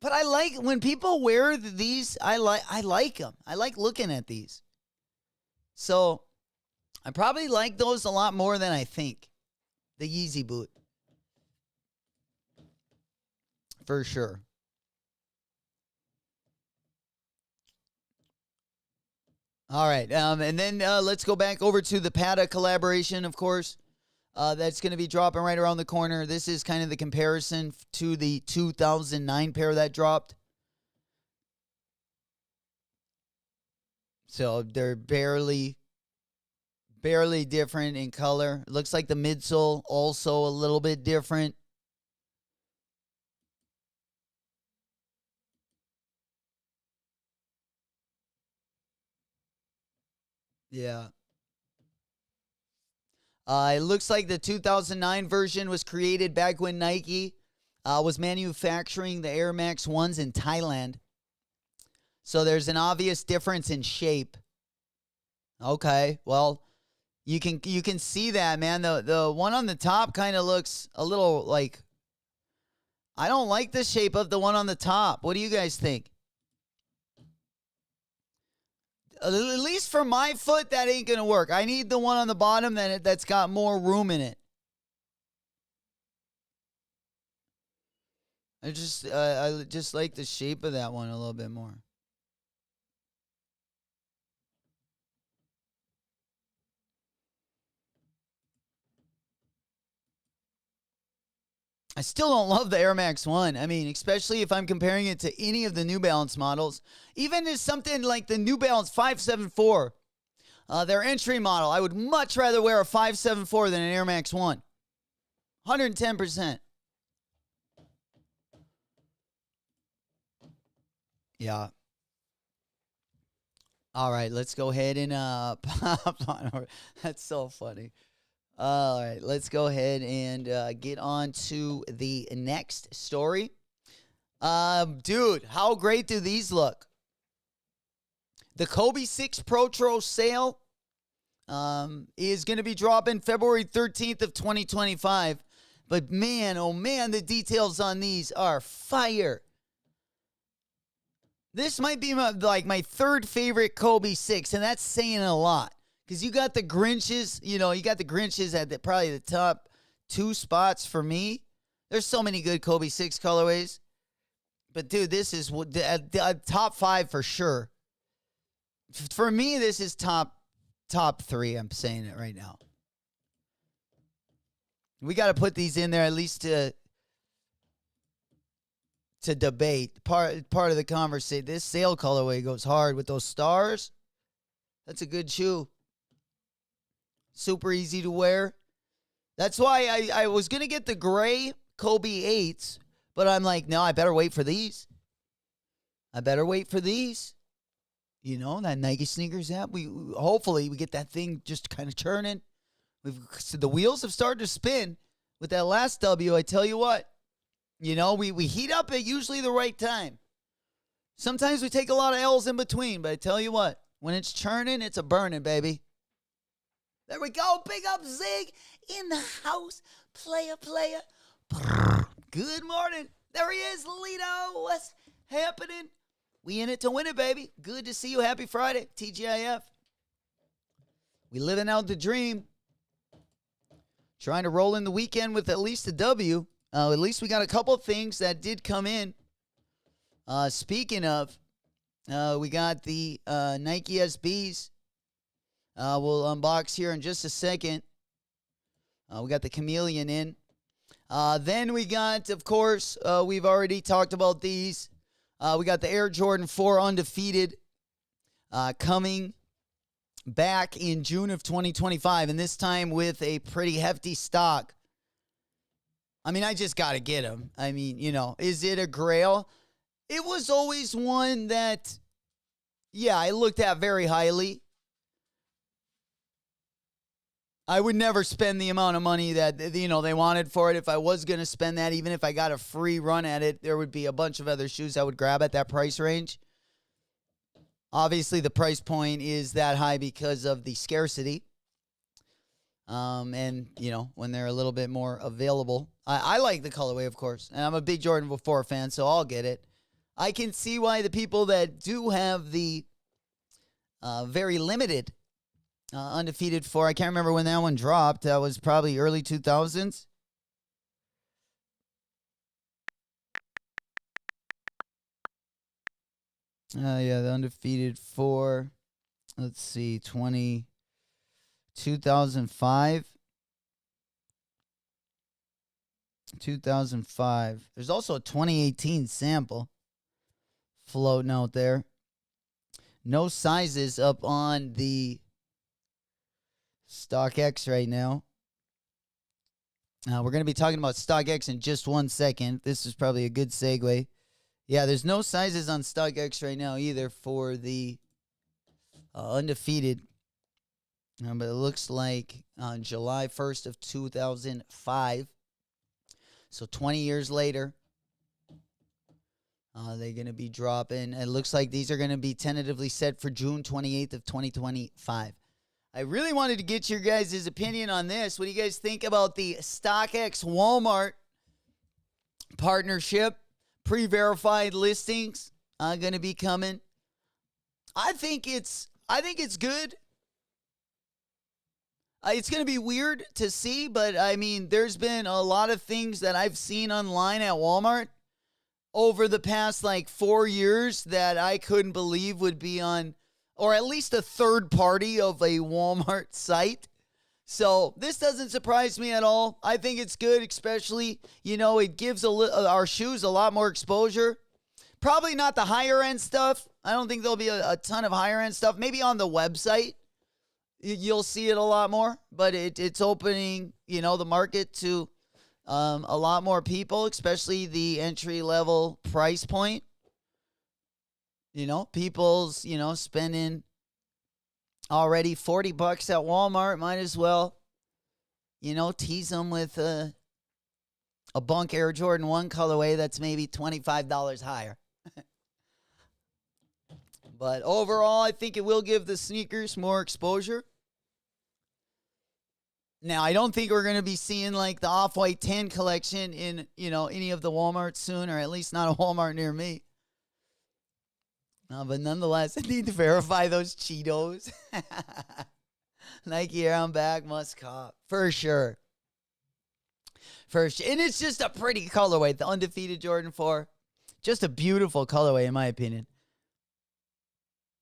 But I like when people wear these, I like them. I like looking at these. So I probably like those a lot more than I think. The Yeezy boot. For sure. All right. And then let's go back over to the Pata collaboration, of course. That's going to be dropping right around the corner. This is kind of the comparison to the 2009 pair that dropped. So they're barely different in color. It looks like the midsole also a little bit different. Yeah. It looks like the 2009 version was created back when Nike was manufacturing the Air Max 1s in Thailand. So there's an obvious difference in shape. Okay, well, you can see that, man. The one on the top kind of looks a little like, I don't like the shape of the one on the top. What do you guys think? At least for my foot, that ain't going to work. I need the one on the bottom that's got more room in it. I just like the shape of that one a little bit more. I still don't love the Air Max 1. I mean, especially if I'm comparing it to any of the New Balance models. Even as something like the New Balance 574, their entry model, I would much rather wear a 574 than an Air Max 1. 110%. Yeah. All right, let's go ahead and pop on over. That's so funny. All right, let's go ahead and get on to the next story. Dude, how great do these look? The Kobe 6 Protro sale is going to be dropping February 13th of 2025. But man, oh man, the details on these are fire. This might be my third favorite Kobe 6, and that's saying a lot. Because you got the Grinches, at probably the top 2 spots for me. There's so many good Kobe 6 colorways. But, dude, this is top 5 for sure. For me, this is top 3. I'm saying it right now. We got to put these in there at least to debate. Part of the conversation. This sale colorway goes hard with those stars. That's a good shoe. Super easy to wear. That's why I was going to get the gray Kobe 8s, but I'm like, no, I better wait for these. That Nike sneakers app. Hopefully we get that thing just kind of churning. The wheels have started to spin with that last W. I tell you what, we heat up at usually the right time. Sometimes we take a lot of L's in between, but I tell you what, when it's churning, it's a burning, baby. There we go. Big up Zig in the house. Player. Good morning. There he is, Lito. What's happening? We in it to win it, baby. Good to see you. Happy Friday, TGIF. We living out the dream. Trying to roll in the weekend with at least a W. At least we got a couple of things that did come in. Speaking of, we got the Nike SBs. We'll unbox here in just a second. We got the Chameleon in. Then we got, of course, we've already talked about these. We got the Air Jordan 4 Undefeated coming back in June of 2025, and this time with a pretty hefty stock. I mean, I just got to get them. I mean, is it a grail? It was always one that, I looked at very highly. I would never spend the amount of money that, they wanted for it. If I was going to spend that, even if I got a free run at it, there would be a bunch of other shoes I would grab at that price range. Obviously, the price point is that high because of the scarcity. And, when they're a little bit more available. I like the colorway, of course. And I'm a big Jordan 4 fan, so I'll get it. I can see why the people that do have the very limited Undefeated 4. I can't remember when that one dropped. That was probably early 2000s. The Undefeated 4. Let's see, 2005. 2005. There's also a 2018 sample floating out there. No sizes up on the StockX right now. We're going to be talking about StockX in just 1 second. This is probably a good segue. Yeah, there's no sizes on StockX right now either for the Undefeated. But it looks like on July 1st of 2005, so 20 years later, they're going to be dropping. It looks like these are going to be tentatively set for June 28th of 2025. I really wanted to get your guys' opinion on this. What do you guys think about the StockX Walmart partnership? Pre-verified listings are going to be coming. I think it's good. It's going to be weird to see, but I mean, there's been a lot of things that I've seen online at Walmart over the past 4 years that I couldn't believe would be on, or at least a third party of a Walmart site. So this doesn't surprise me at all. I think it's good, especially, it gives our shoes a lot more exposure. Probably not the higher end stuff. I don't think there'll be a ton of higher end stuff. Maybe on the website, you'll see it a lot more. But it's opening, the market to a lot more people, especially the entry level price point. People's, spending already $40 at Walmart. Might as well, tease them with a bunk Air Jordan 1 colorway that's maybe $25 higher. But overall, I think it will give the sneakers more exposure. Now, I don't think we're going to be seeing the Off-White 10 collection in, any of the Walmarts soon, or at least not a Walmart near me. But nonetheless, I need to verify those Cheetos. Nike Air on back, must cop. For sure. And it's just a pretty colorway. The Undefeated Jordan 4. Just a beautiful colorway, in my opinion.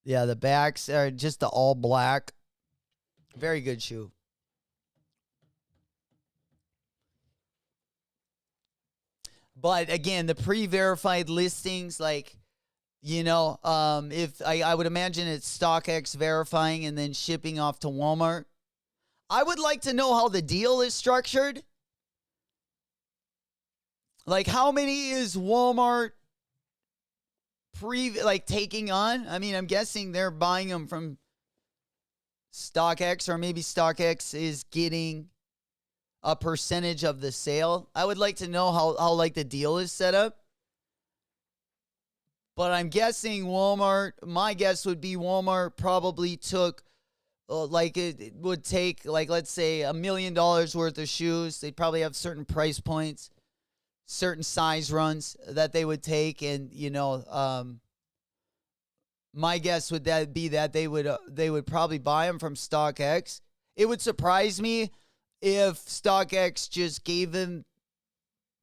Yeah, the backs are just the all black. Very good shoe. But again, the pre-verified listings, if I would imagine it's StockX verifying and then shipping off to Walmart. I would like to know how the deal is structured. How many is Walmart taking on. I mean, I'm guessing they're buying them from StockX, or maybe StockX is getting a percentage of the sale. I would like to know how like the deal is set up. But I'm guessing Walmart, my guess would be Walmart probably took, it would take, let's say $1 million worth of shoes. They'd probably have certain price points, certain size runs that they would take. And, my guess would be that they would probably buy them from StockX. It would surprise me if StockX just gave them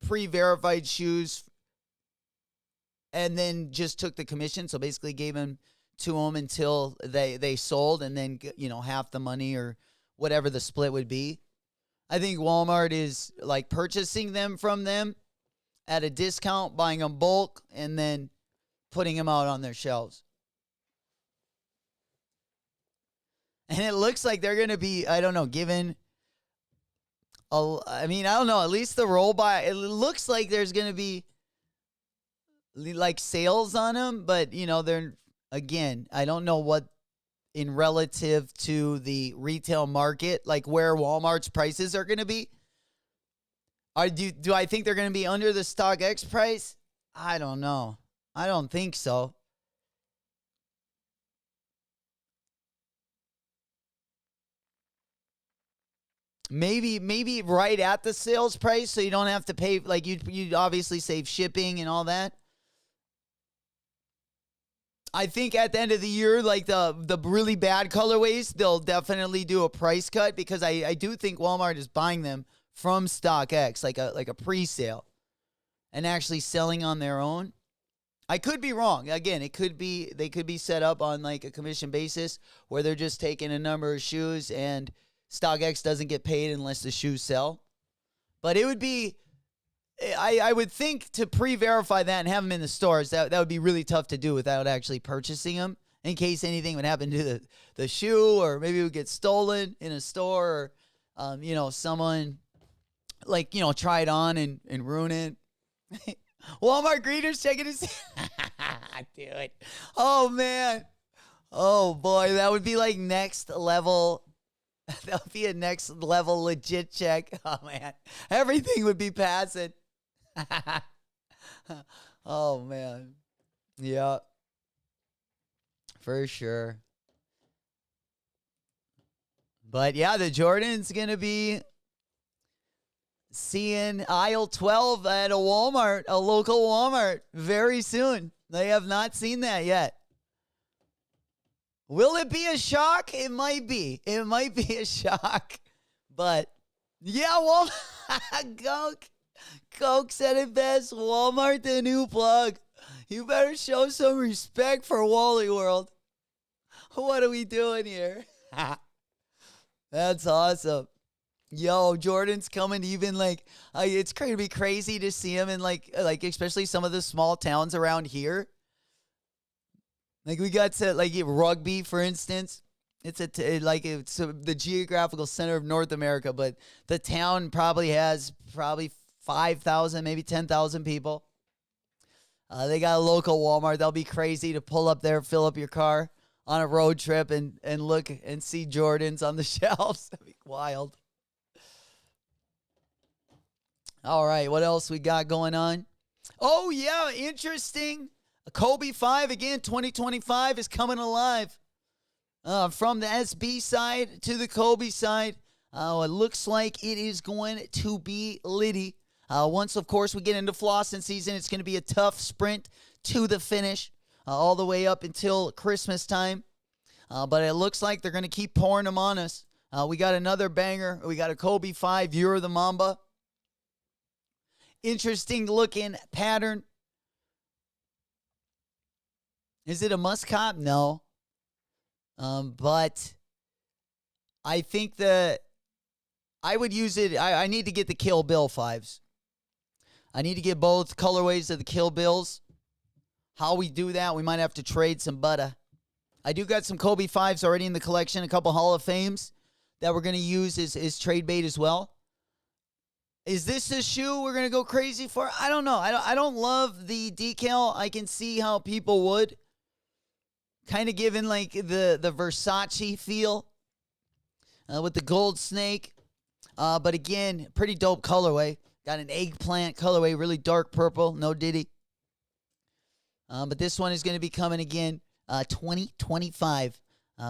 pre-verified shoes and then just took the commission. So basically gave them to them until they sold, and then, half the money or whatever the split would be. I think Walmart is purchasing them from them at a discount, buying them bulk, and then putting them out on their shelves. And it looks like they're going to be, I don't know, given, I don't know, at least the roll by, it looks like there's going to be sales on them, but they're, again, I don't know what in relative to the retail market, where Walmart's prices are going to be. Do I think they're going to be under the StockX price? I don't know. I don't think so. Maybe right at the sales price, so you don't have to pay, you obviously save shipping and all that. I think at the end of the year, the really bad colorways, they'll definitely do a price cut, because I do think Walmart is buying them from StockX, like a pre-sale, and actually selling on their own. I could be wrong. Again, they could be set up on a commission basis where they're just taking a number of shoes and StockX doesn't get paid unless the shoes sell. But it would be, I would think, to pre-verify that and have them in the stores, that would be really tough to do without actually purchasing them, in case anything would happen to the shoe, or maybe it would get stolen in a store, or, someone, try it on and ruin it. Walmart greeters checking his... Dude. Oh, man. Oh, boy. That would be next level... That would be a next level legit check. Oh, man. Everything would be passing. Oh, man. Yeah. For sure. But, yeah, the Jordan's going to be seeing aisle 12 at a Walmart, a local Walmart, very soon. They have not seen that yet. Will it be a shock? It might be. It might be a shock. But, yeah, Coke said it best. Walmart, the new plug. You better show some respect for Wally World. What are we doing here? That's awesome. Yo, Jordan's coming even it's going to be crazy to see him in especially some of the small towns around here. We got to Rugby, for instance. It's the geographical center of North America, but the town probably has 5,000, maybe 10,000 people. They got a local Walmart. That'll be crazy to pull up there, fill up your car on a road trip, and look and see Jordans on the shelves. That'd be wild. All right, what else we got going on? Oh, yeah, interesting. Kobe 5, again, 2025 is coming alive. From the SB side to the Kobe side, it looks like it is going to be litty. Once, of course, we get into flossing season, it's going to be a tough sprint to the finish, all the way up until Christmas time. But it looks like they're going to keep pouring them on us. We got another banger. We got a Kobe 5, You're the Mamba. Interesting looking pattern. Is it a must cop? No. But I think I would use it. I need to get the Kill Bill 5s. I need to get both colorways of the Kill Bills. How we do that, we might have to trade some butter. I do got some Kobe 5s already in the collection, a couple Hall of Fames that we're going to use as trade bait as well. Is this a shoe we're going to go crazy for? I don't know. I don't love the decal. I can see how people would. Kind of giving like the Versace feel with the gold snake. But again, pretty dope colorway. Got an eggplant colorway, really dark purple, no diddy. But this one is going to be coming again 2025.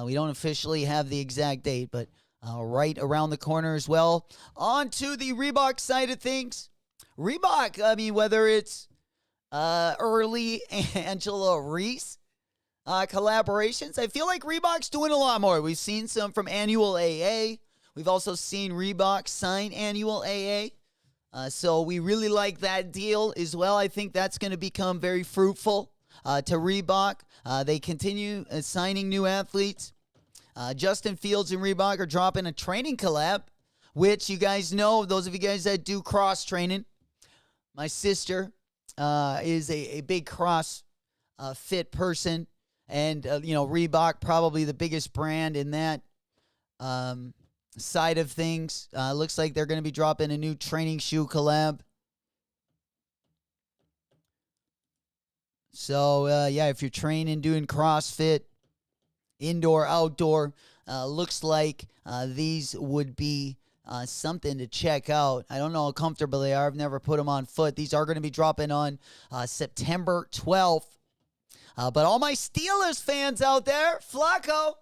We don't officially have the exact date, but right around the corner as well. On to the Reebok side of things. Reebok, I mean, whether it's early Angela Reese collaborations, I feel like Reebok's doing a lot more. We've seen some from Annual AA. We've also seen Reebok sign Annual AA. So we really like that deal as well. I think that's going to become very fruitful to Reebok. They continue signing new athletes. Justin Fields and Reebok are dropping a training collab, which you guys know, those of you guys that do cross training. My sister is a big cross fit person. And, Reebok, probably the biggest brand in that side of things. Looks like they're going to be dropping a new training shoe collab. So, if you're training, doing CrossFit, indoor, outdoor, looks like these would be something to check out. I don't know how comfortable they are. I've never put them on foot. These are going to be dropping on September 12th. But all my Steelers fans out there, Flacco,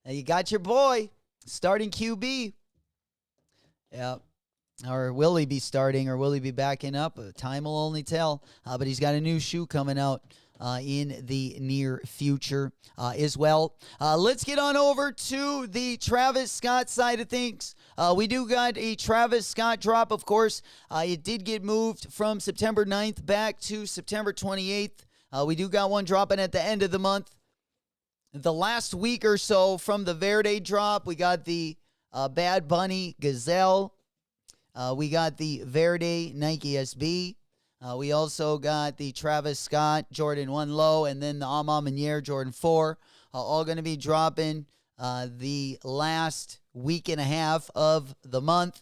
you got your boy, starting QB. Yeah. Or will he be starting, or will he be backing up? Time will only tell. But he's got a new shoe coming out in the near future as well. Let's get on over to the Travis Scott side of things. We do got a Travis Scott drop, of course. It did get moved from September 9th back to September 28th. We do got one dropping at the end of the month. The last week or so from the Verdy drop, we got the Bad Bunny Gazelle. We got the Verdy Nike SB. We also got the Travis Scott Jordan 1 Low, and then the Ama Maniere Jordan 4. All going to be dropping the last week and a half of the month.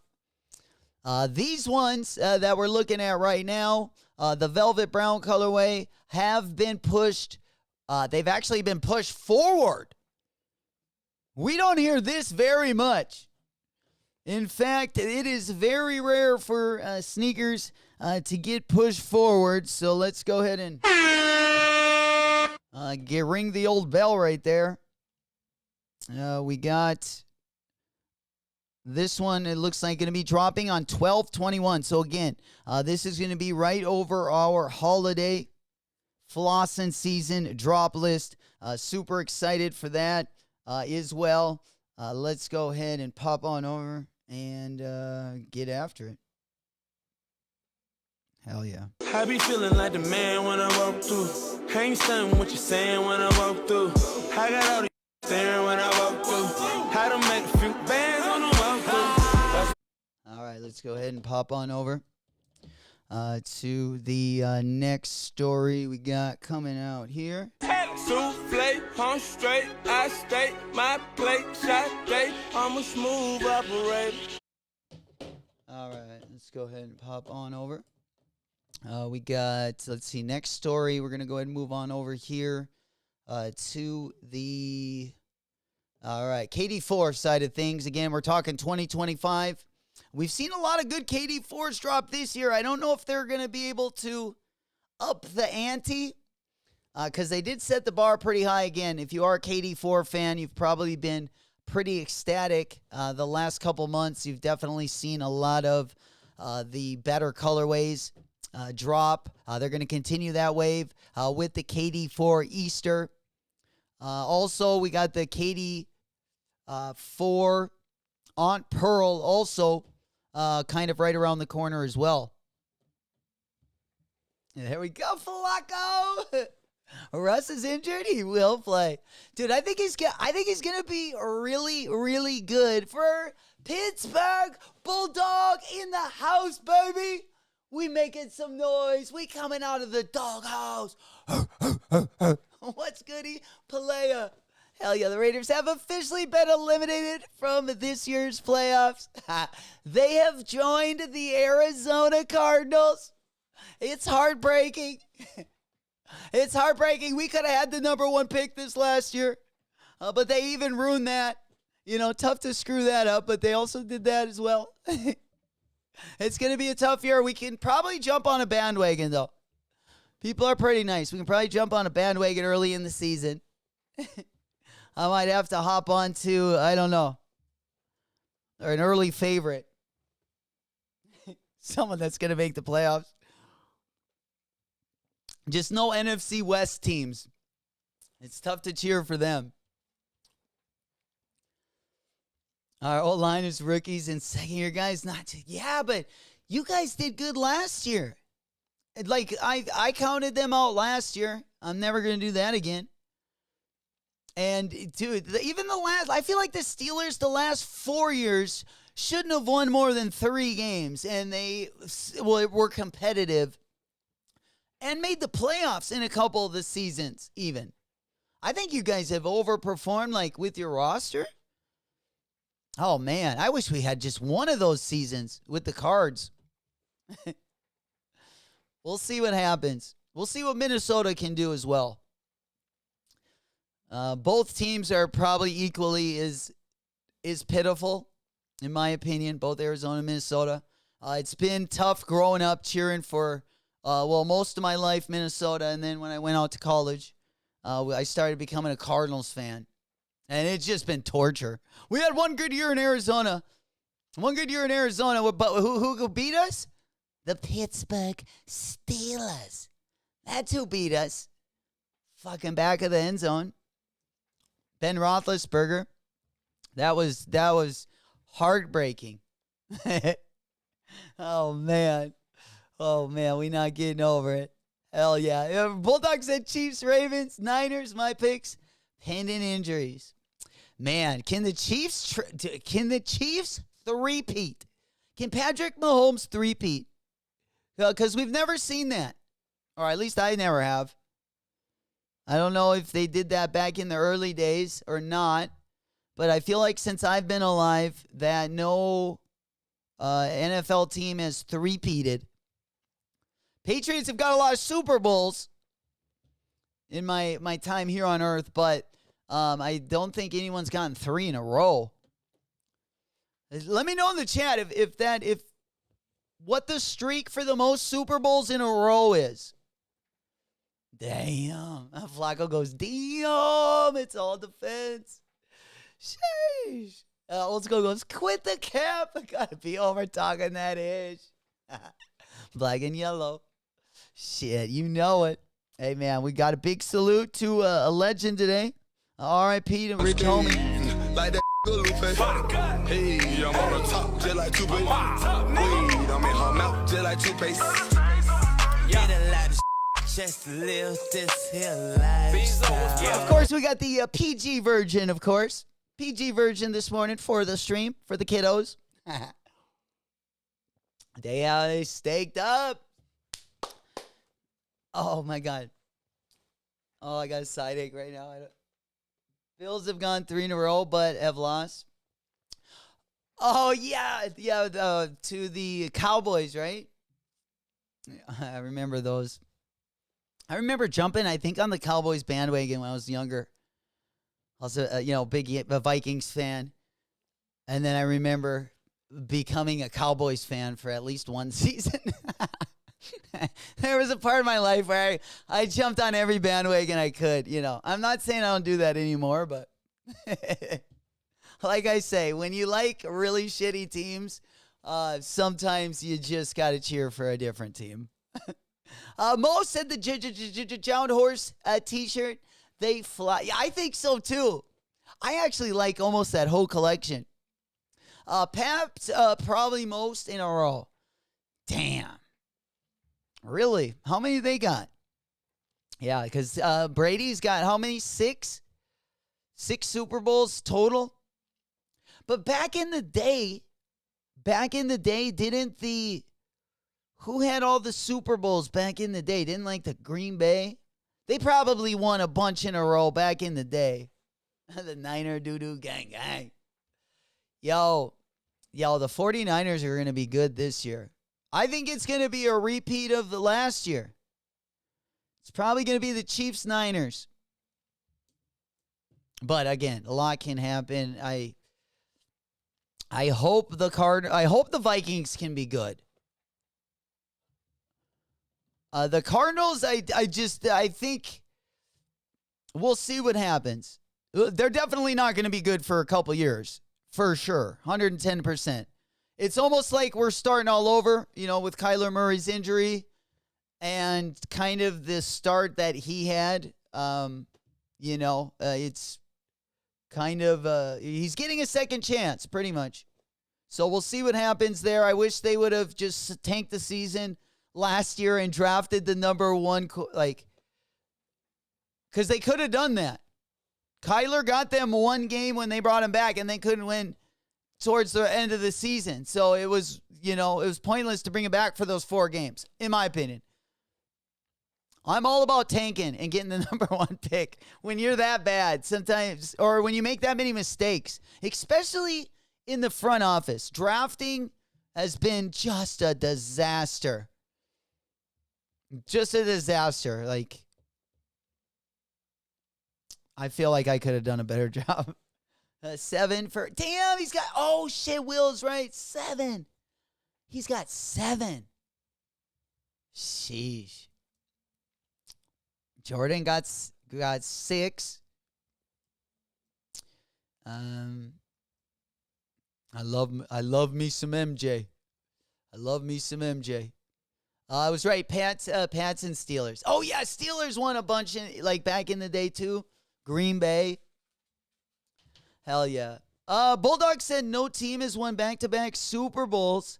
These ones that we're looking at right now, the Velvet Brown colorway, have been pushed. They've actually been pushed forward. We don't hear this very much. In fact, it is very rare for sneakers to get pushed forward. So let's go ahead and ring the old bell right there. We got this one. It looks like going to be dropping on 12/21. So again, this is going to be right over our holiday flossing season drop list. Super excited for that as well. Let's go ahead and pop on over and get after it. Hell yeah. I be feeling like the man when I walk through. Ain't something what you saying when I walk through. I got all the staring when I walk through. How to make a few bands on the walk through. All right, let's go ahead and pop on over to the next story we got coming out here. Souffle, I'm straight, I stay, my plate, shot day, I'm a smooth operator. All right, let's go ahead and pop on over. We got, let's see, next story. We're going to go ahead and move on over here to the, all right, KD4 side of things. Again, we're talking 2025. We've seen a lot of good KD4s drop this year. I don't know if they're going to be able to up the ante because they did set the bar pretty high. Again, if you are a KD4 fan, you've probably been pretty ecstatic the last couple months. You've definitely seen a lot of the better colorways drop. They're going to continue that wave with the KD4 Easter. Also, we got the KD4 Aunt Pearl also kind of right around the corner as well. There we go, Flacco. Russ is injured. He will play, dude. I think he's gonna be really, really good for Pittsburgh. Bulldog in the house, baby. We making some noise. We coming out of the doghouse. What's goody, Pelea? Hell yeah, the Raiders have officially been eliminated from this year's playoffs. They have joined the Arizona Cardinals. It's heartbreaking. It's heartbreaking. We could have had the number 1 pick this last year, but they even ruined that. You know, tough to screw that up, but they also did that as well. It's going to be a tough year. We can probably jump on a bandwagon, though. People are pretty nice. We can probably jump on a bandwagon early in the season. I might have to hop on to, I don't know, or an early favorite. Someone that's going to make the playoffs. Just no NFC West teams. It's tough to cheer for them. Our old line is rookies and second-year guys. Yeah, but you guys did good last year. Like, I counted them out last year. I'm never going to do that again. And, dude, even the last, I feel like the Steelers the last 4 years shouldn't have won more than 3 games. And they were competitive and made the playoffs in a couple of the seasons even. I think you guys have overperformed, like, with your roster. Oh, man, I wish we had just one of those seasons with the Cards. We'll see what happens. We'll see what Minnesota can do as well. Both teams are probably equally as pitiful, in my opinion, both Arizona and Minnesota. It's been tough growing up cheering for, most of my life, Minnesota. And then when I went out to college, I started becoming a Cardinals fan. And it's just been torture. We had one good year in Arizona. But who beat us? The Pittsburgh Steelers. That's who beat us. Fucking back of the end zone. Ben Roethlisberger. That was heartbreaking. Oh, man. We not getting over it. Hell yeah. Bulldogs said Chiefs, Ravens, Niners, my picks. Pending injuries. Man, can the Chiefs three-peat? Can Patrick Mahomes three-peat? Because we've never seen that. Or at least I never have. I don't know if they did that back in the early days or not. But I feel like since I've been alive, that no NFL team has three-peated. Patriots have got a lot of Super Bowls in my time here on Earth, but I don't think anyone's gotten 3 in a row. Let me know in the chat if what the streak for the most Super Bowls in a row is. Damn. Flacco goes, damn, it's all defense. Sheesh. Old School goes, quit the cap. I gotta be over talking that ish. Black and yellow. Shit, you know it. Hey, man, we got a big salute to a legend today. R.I.P. to Rich Homie. Like that Lupe. Hey, I'm on the top just like two baby. Weed, I'm in her mouth just like toothpaste. Get a lot of just to live this here lifestyle. Of course, we got the PG version, of course. PG version this morning for the stream, for the kiddos. They staked up. Oh, my God. Oh, I got a side ache right now. Bills have gone 3 in a row, but have lost. Oh, yeah, to the Cowboys, right? I remember those. I remember jumping, I think, on the Cowboys bandwagon when I was younger. Also, big Vikings fan. And then I remember becoming a Cowboys fan for at least one season. There was a part of my life where I jumped on every bandwagon I could, I'm not saying I don't do that anymore, but like I say, when you like really shitty teams, sometimes you just got to cheer for a different team. Mo said the Jound Horse t-shirt, they fly. Yeah, I think so too. I actually like almost that whole collection. Paps, probably most in a row. Damn. Really? How many they got? Yeah, because Brady's got how many? 6? 6 Super Bowls total? But back in the day, who had all the Super Bowls back in the day? Didn't like the Green Bay? They probably won a bunch in a row back in the day. The Niner doo-doo gang gang. Yo, the 49ers are going to be good this year. I think it's going to be a repeat of the last year. It's probably going to be the Chiefs-Niners. But again, a lot can happen. I hope the Vikings can be good. The Cardinals, I think we'll see what happens. They're definitely not going to be good for a couple years, for sure, 110%. It's almost like we're starting all over, with Kyler Murray's injury and kind of the start that he had. It's kind of he's getting a second chance, pretty much. So we'll see what happens there. I wish they would have just tanked the season last year and drafted the number one, because they could have done that. Kyler got them one game when they brought him back, and they couldn't win towards the end of the season. So it was, it was pointless to bring him back for those 4 games, in my opinion. I'm all about tanking and getting the number 1 pick when you're that bad sometimes, or when you make that many mistakes, especially in the front office. Drafting has been just a disaster. Just a disaster. I feel like I could have done a better job. 7 for... Damn, he's got... Oh, shit, Will's right. 7. He's got 7. Sheesh. Jordan got 6. I love me some MJ. I was right. Pats and Steelers. Oh, yeah, Steelers won a bunch back in the day, too. Green Bay. Hell yeah. Bulldog said no team has won back-to-back Super Bowls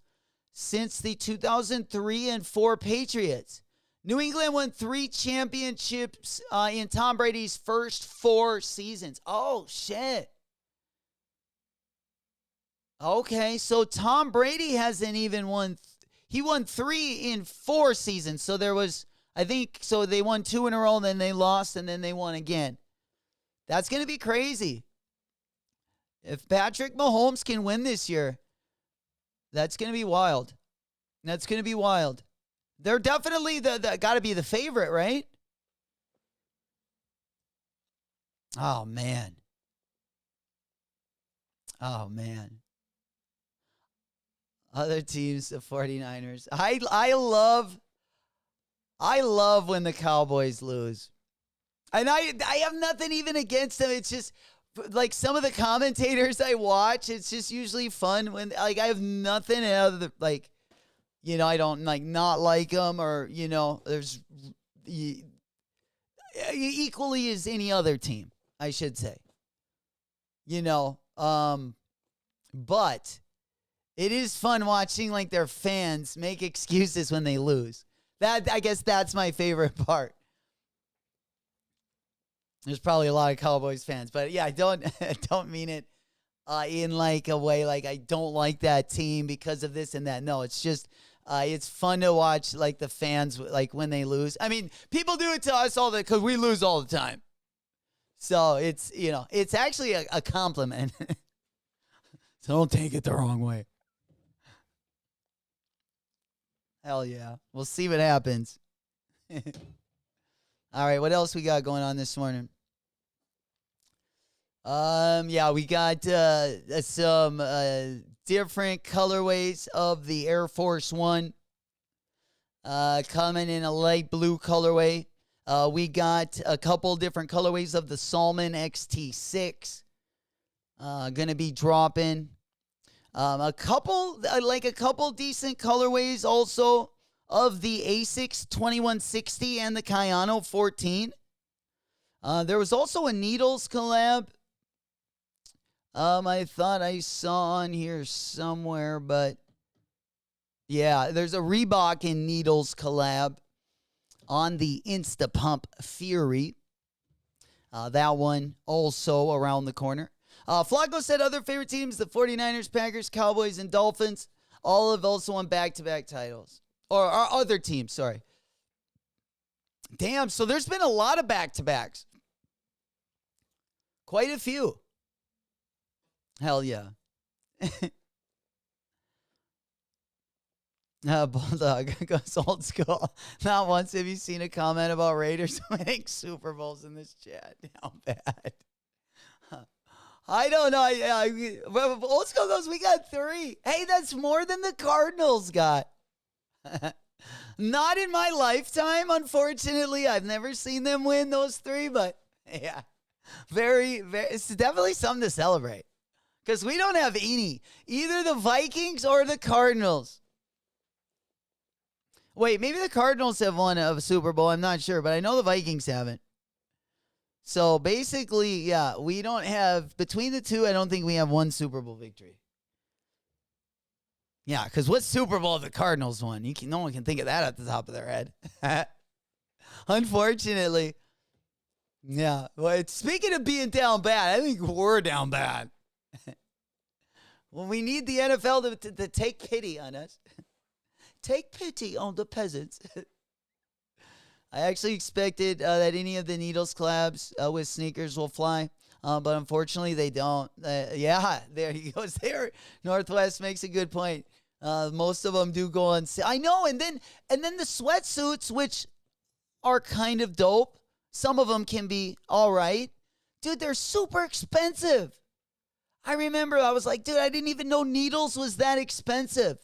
since the 2003 and 4 Patriots. New England won 3 championships in Tom Brady's first 4 seasons. Oh, shit. Okay, so Tom Brady hasn't even won. He won 3 in 4 seasons. So there was, I think, so they won 2 in a row, and then they lost, and then they won again. That's going to be crazy. If Patrick Mahomes can win this year, that's going to be wild. They're definitely got to be the favorite, right? Oh, man. Other teams, the 49ers. I love when the Cowboys lose. And I have nothing even against them. It's just some of the commentators I watch, it's just usually fun when I have nothing other I don't not like them, or there's equally as any other team, I should say. But it is fun watching their fans make excuses when they lose. I guess that's my favorite part. There's probably a lot of Cowboys fans, but yeah, I don't mean it in a way I don't like that team because of this and that. No, it's just it's fun to watch the fans when they lose. I mean, people do it to us all because we lose all the time. So it's it's actually a compliment. So don't take it the wrong way. Hell yeah. We'll see what happens. All right, what else we got going on this morning? Yeah, we got some different colorways of the Air Force One coming in a light blue colorway. We got a couple different colorways of the Salmon XT6 gonna be dropping. A couple decent colorways also of the Asics 2160 and the Kayano 14. There was also a Needles collab. I thought I saw on here somewhere, but yeah, there's a Reebok and Needles collab on the Instapump Fury. That one also around the corner. Flacco said other favorite teams, the 49ers, Packers, Cowboys, and Dolphins, all have also won back-to-back titles. Or our other teams, sorry. Damn, so there's been a lot of back-to-backs. Quite a few. Hell yeah. Bulldog goes old school. Not once have you seen a comment about Raiders winning Super Bowls in this chat. How bad? I don't know. Old school goes, we got 3. Hey, that's more than the Cardinals got. Not in my lifetime, unfortunately. I've never seen them win those 3, but yeah. Very, very, it's definitely something to celebrate. Because we don't have any. Either the Vikings or the Cardinals. Wait, maybe the Cardinals have won a Super Bowl. I'm not sure, but I know the Vikings haven't. So basically, yeah, we don't have, between the two, I don't think we have one Super Bowl victory. Yeah, because what Super Bowl have the Cardinals won? No one can think of that at the top of their head. Unfortunately. Yeah. Well, speaking of being down bad, I think we're down bad. Well, we need the NFL to take pity on us. Take pity on the peasants. I actually expected that any of the Needles collabs with sneakers will fly, but unfortunately they don't. Yeah, there he goes. There, Northwest makes a good point. Most of them do go on sale. I know, and then the sweatsuits, which are kind of dope. Some of them can be all right. Dude, they're super expensive. I remember I was like, dude, I didn't even know Needles was that expensive.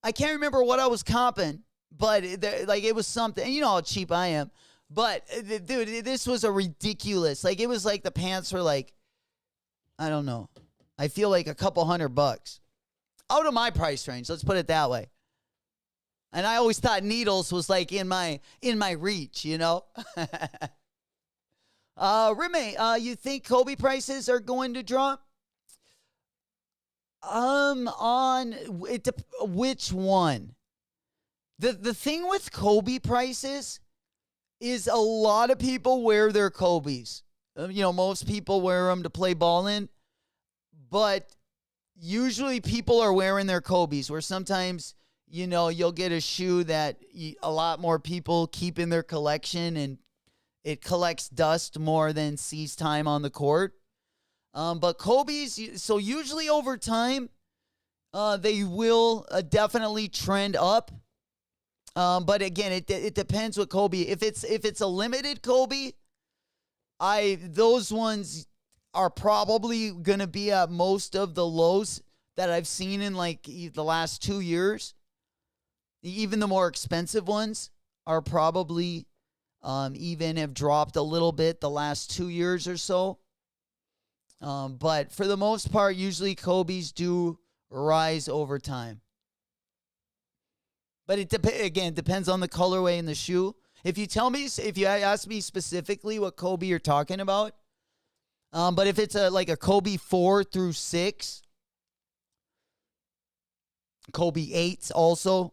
I can't remember what I was comping, but it was something. You know how cheap I am. But, dude, this was a ridiculous. Like, it was like the pants were like, I don't know. I feel like a couple $100. Out of my price range, let's put it that way. And I always thought Needles was like in my reach, you know? Rime, you think Kobe prices are going to drop? On it, which one? The thing with Kobe prices is a lot of people wear their Kobe's. Most people wear them to play ball in, but usually people are wearing their Kobe's, where sometimes, you'll get a shoe that a lot more people keep in their collection and it collects dust more than sees time on the court. But Kobe's, so usually over time, they will definitely trend up. But again, it depends what Kobe. If it's a limited Kobe, those ones are probably gonna be at most of the lows that I've seen in like the last 2 years. Even the more expensive ones are probably even have dropped a little bit the last 2 years or so. But for the most part, usually Kobe's do rise over time. But it depends on the colorway in the shoe. If you ask me specifically what Kobe you're talking about, but if it's like a Kobe 4 through 6, Kobe 8s also,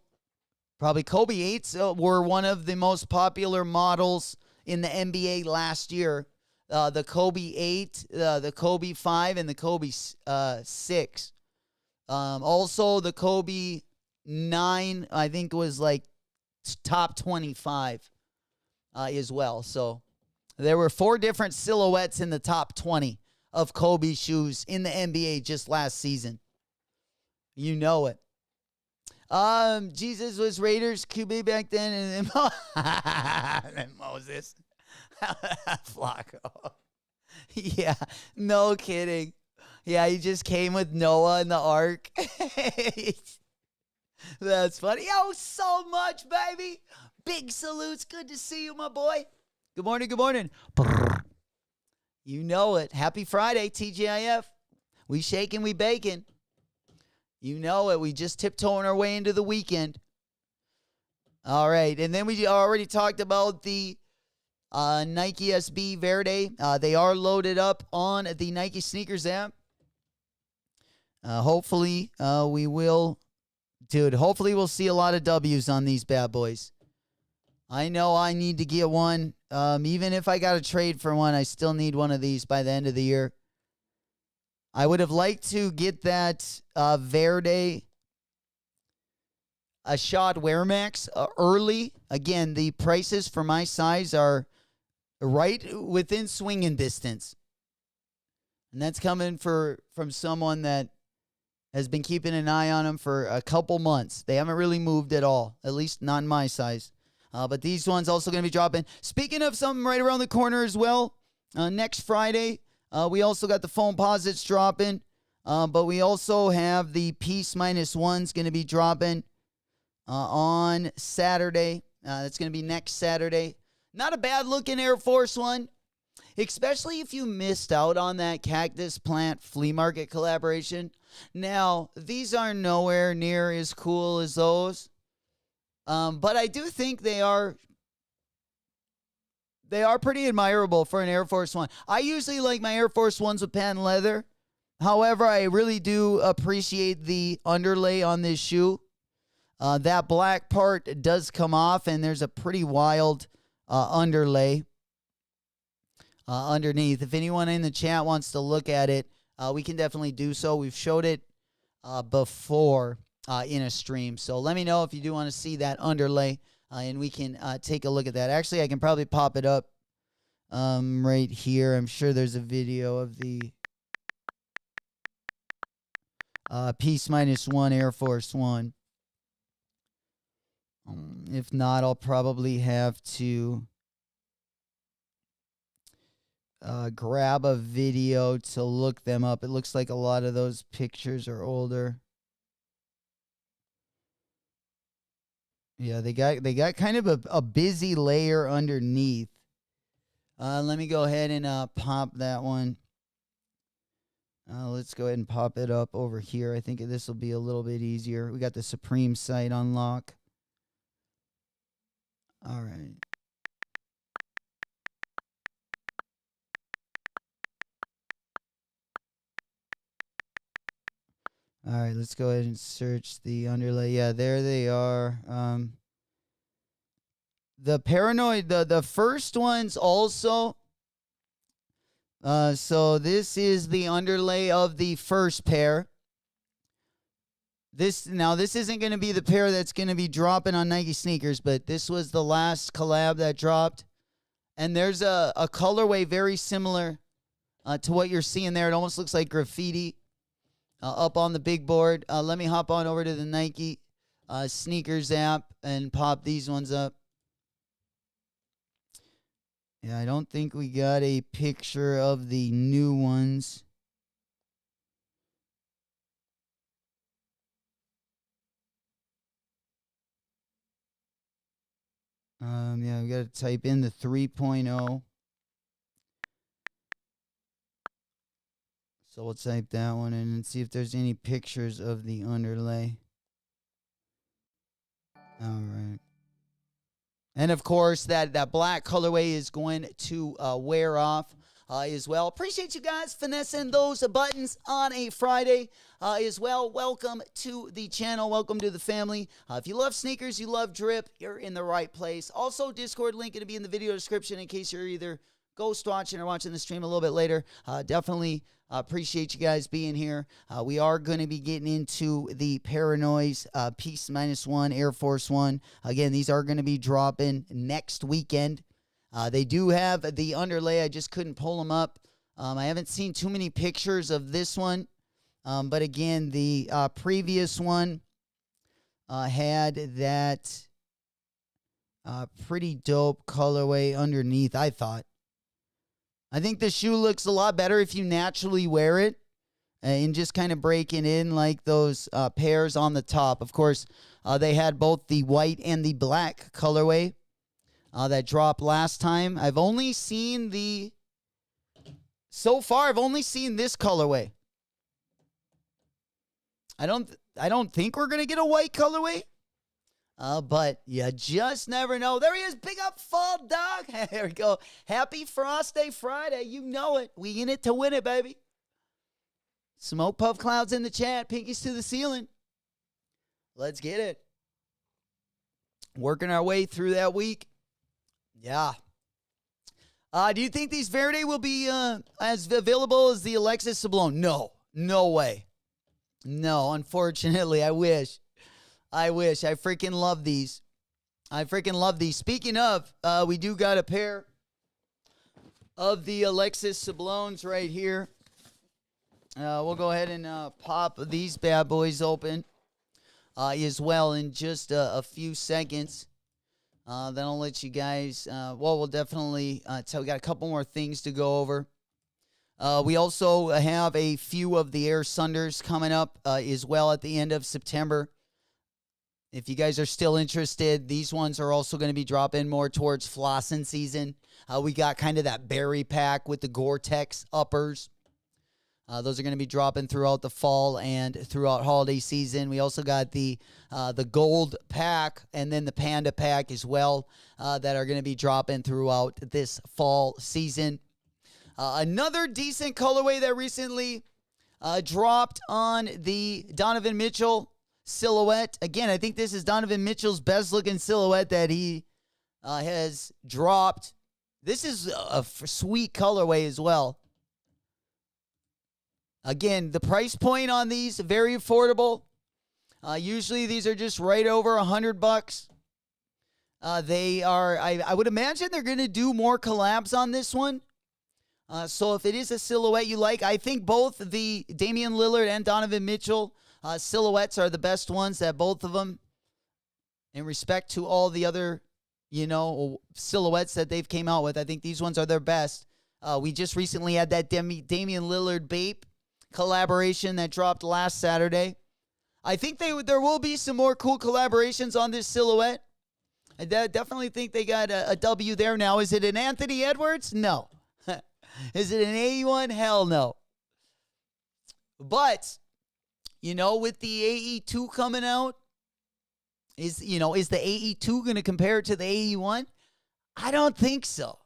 probably Kobe 8s were one of the most popular models in the NBA last year. The Kobe 8, the Kobe 5, and the Kobe 6. Also, the Kobe 9, I think, was like top 25 as well. So there were 4 different silhouettes in the top 20 of Kobe shoes in the NBA just last season. You know it. Jesus was Raiders QB back then, and then Moses. Flacco. Yeah, no kidding. Yeah, he just came with Noah in the ark. That's funny. Oh, so much, baby. Big salutes. Good to see you, my boy. Good morning, good morning. You know it. Happy Friday, TGIF. We shaking, we baking. You know it. We just tiptoeing our way into the weekend. All right. And then we already talked about the Nike SB Verdy. They are loaded up on the Nike Sneakers app. Hopefully, we will. Dude, hopefully we'll see a lot of W's on these bad boys. I know I need to get one. Even if I got to trade for one, I still need one of these by the end of the year. I would have liked to get that Verdy Ishod Wairmax early. Again, the prices for my size are right within swinging distance. And that's coming from someone that has been keeping an eye on them for a couple months. They haven't really moved at all, at least not in my size. But these ones also going to be dropping. Speaking of something right around the corner as well, next Friday, we also got the foam posits dropping. But we also have the Peace -1s going to be dropping on Saturday. That's going to be next Saturday. Not a bad looking Air Force One, especially if you missed out on that cactus plant flea market collaboration. Now, these are nowhere near as cool as those, but I do think they are pretty admirable for an Air Force One. I usually like my Air Force Ones with patent leather. However, I really do appreciate the underlay on this shoe. That black part does come off, and there's a pretty wild underlay underneath. If anyone in the chat wants to look at it, we can definitely do so. We've showed it before in a stream. So let me know if you do want to see that underlay, and we can take a look at that. Actually, I can probably pop it up right here. I'm sure there's a video of the Peace -1 Air Force One. If not, I'll probably have to grab a video to look them up. It looks like a lot of those pictures are older. Yeah, they got kind of a busy layer underneath. Let me go ahead and pop that one. Let's go ahead and pop it up over here. I think this will be a little bit easier. We got the Supreme site on lock. All right. All right, let's go ahead and search the underlay. Yeah, there they are. The Paranoid, the first one's also. So this is the underlay of the first pair. This isn't going to be the pair that's going to be dropping on Nike sneakers, but this was the last collab that dropped. And there's a colorway very similar to what you're seeing there. It almost looks like graffiti up on the big board. Let me hop on over to the Nike sneakers app and pop these ones up. Yeah, I don't think we got a picture of the new ones. Yeah, we got to type in the 3.0. So we'll type that one in and see if there's any pictures of the underlay. All right. And of course, that black colorway is going to wear off as well. Appreciate you guys finessing those buttons on a Friday as well. Welcome to the channel. Welcome to the family. If you love sneakers, you love drip, you're in the right place. Also, Discord link going to be in the video description in case you're either ghost watching or watching the stream a little bit later. Definitely appreciate you guys being here. We are going to be getting into the Paranoids Peace -1 Air Force One. Again, these are going to be dropping next weekend. They do have the underlay. I just couldn't pull them up. I haven't seen too many pictures of this one. But again, the previous one had that pretty dope colorway underneath, I thought. I think the shoe looks a lot better if you naturally wear it and just kind of break it in like those pairs on the top. Of course, they had both the white and the black colorway that dropped last time. I've only seen so far I've only seen this colorway. I don't think we're going to get a white colorway. But you just never know. There he is. Big up, Fall Dog. There we go. Happy Frost Day Friday. You know it. We in it to win it, baby. Smoke Puff Clouds in the chat. Pinkies to the ceiling. Let's get it. Working our way through that week. Yeah. Do you think these Verdy will be as available as the Alexis Sablon? No. No way. No, unfortunately. I wish. I freaking love these. Speaking of, we do got a pair of the Alexis Sablons right here. We'll go ahead and pop these bad boys open as well in just a few seconds. Then I'll let you guys, we'll definitely tell. We got a couple more things to go over. We also have a few of the Air Sunders coming up as well at the end of September. If you guys are still interested, these ones are also going to be dropping more towards flossing season. We got kind of that berry pack with the Gore-Tex uppers. Those are going to be dropping throughout the fall and throughout holiday season. We also got the gold pack and then the panda pack as well that are going to be dropping throughout this fall season. Another decent colorway that recently dropped on the Donovan Mitchell silhouette. Again, I think this is Donovan Mitchell's best looking silhouette that he has dropped. This is a sweet colorway as well. Again, the price point on these, very affordable. Usually these are just right over $100. They are, I would imagine they're going to do more collabs on this one. So if it is a silhouette you like, I think both the Damian Lillard and Donovan Mitchell silhouettes are the best ones, that both of them, in respect to all the other, silhouettes that they've came out with. I think these ones are their best. We just recently had that Damian Lillard Bape collaboration that dropped last Saturday. I think there will be some more cool collaborations on this silhouette. I definitely think they got a W there now. Is it an Anthony Edwards? No. Is it an 81? Hell no. But, with the AE2 coming out, is the AE2 going to compare to the AE1? I don't think so.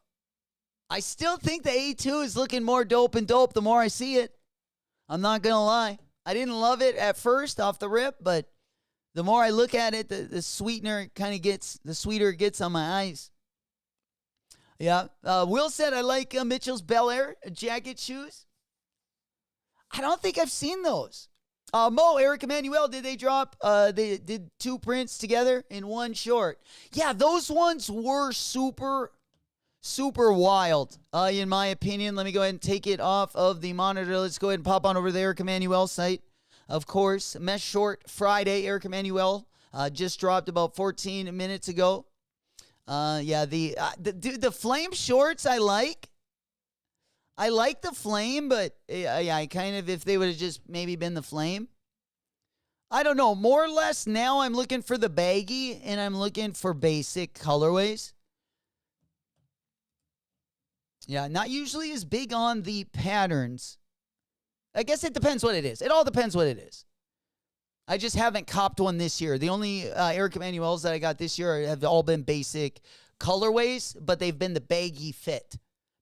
I still think the AE2 is looking more dope and dope the more I see it. I'm not going to lie. I didn't love it at first off the rip, but the more I look at it, the sweeter it gets on my eyes. Yeah. Will said, I like Mitchell's Bel Air jacket shoes. I don't think I've seen those. Mo, Eric Emanuel, did they drop? They did two prints together in one short. Yeah, those ones were super, super wild, in my opinion. Let me go ahead and take it off of the monitor. Let's go ahead and pop on over to the Eric Emanuel site. Of course, Mesh Short Friday, Eric Emanuel just dropped about 14 minutes ago. The flame shorts I like. I like the flame, but I kind of, if they would have just maybe been the flame. I don't know. More or less now I'm looking for the baggy and I'm looking for basic colorways. Yeah, not usually as big on the patterns. I guess it depends what it is. It all depends what it is. I just haven't copped one this year. The only Eric Emanuels that I got this year have all been basic colorways, but they've been the baggy fit.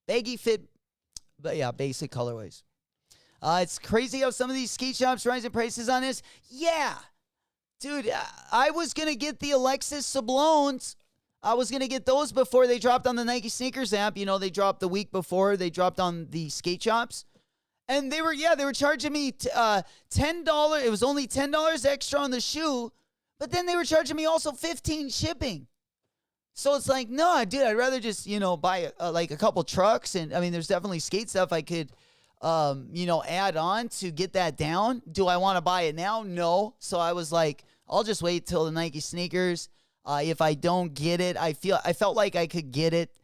Baggy fit, but yeah, basic colorways. It's crazy how some of these skate shops rising prices on this. Yeah. Dude, I was going to get the Alexis Sablones. I was going to get those before they dropped on the Nike Sneakers app. They dropped the week before they dropped on the skate shops. And they were charging me $10. It was only $10 extra on the shoe, but then they were charging me also $15 shipping. So it's like, no, dude, I'd rather just, buy like a couple trucks. And I mean, there's definitely skate stuff I could, add on to get that down. Do I want to buy it now? No. So I was like, I'll just wait till the Nike sneakers. If I don't get it, I felt like I could get it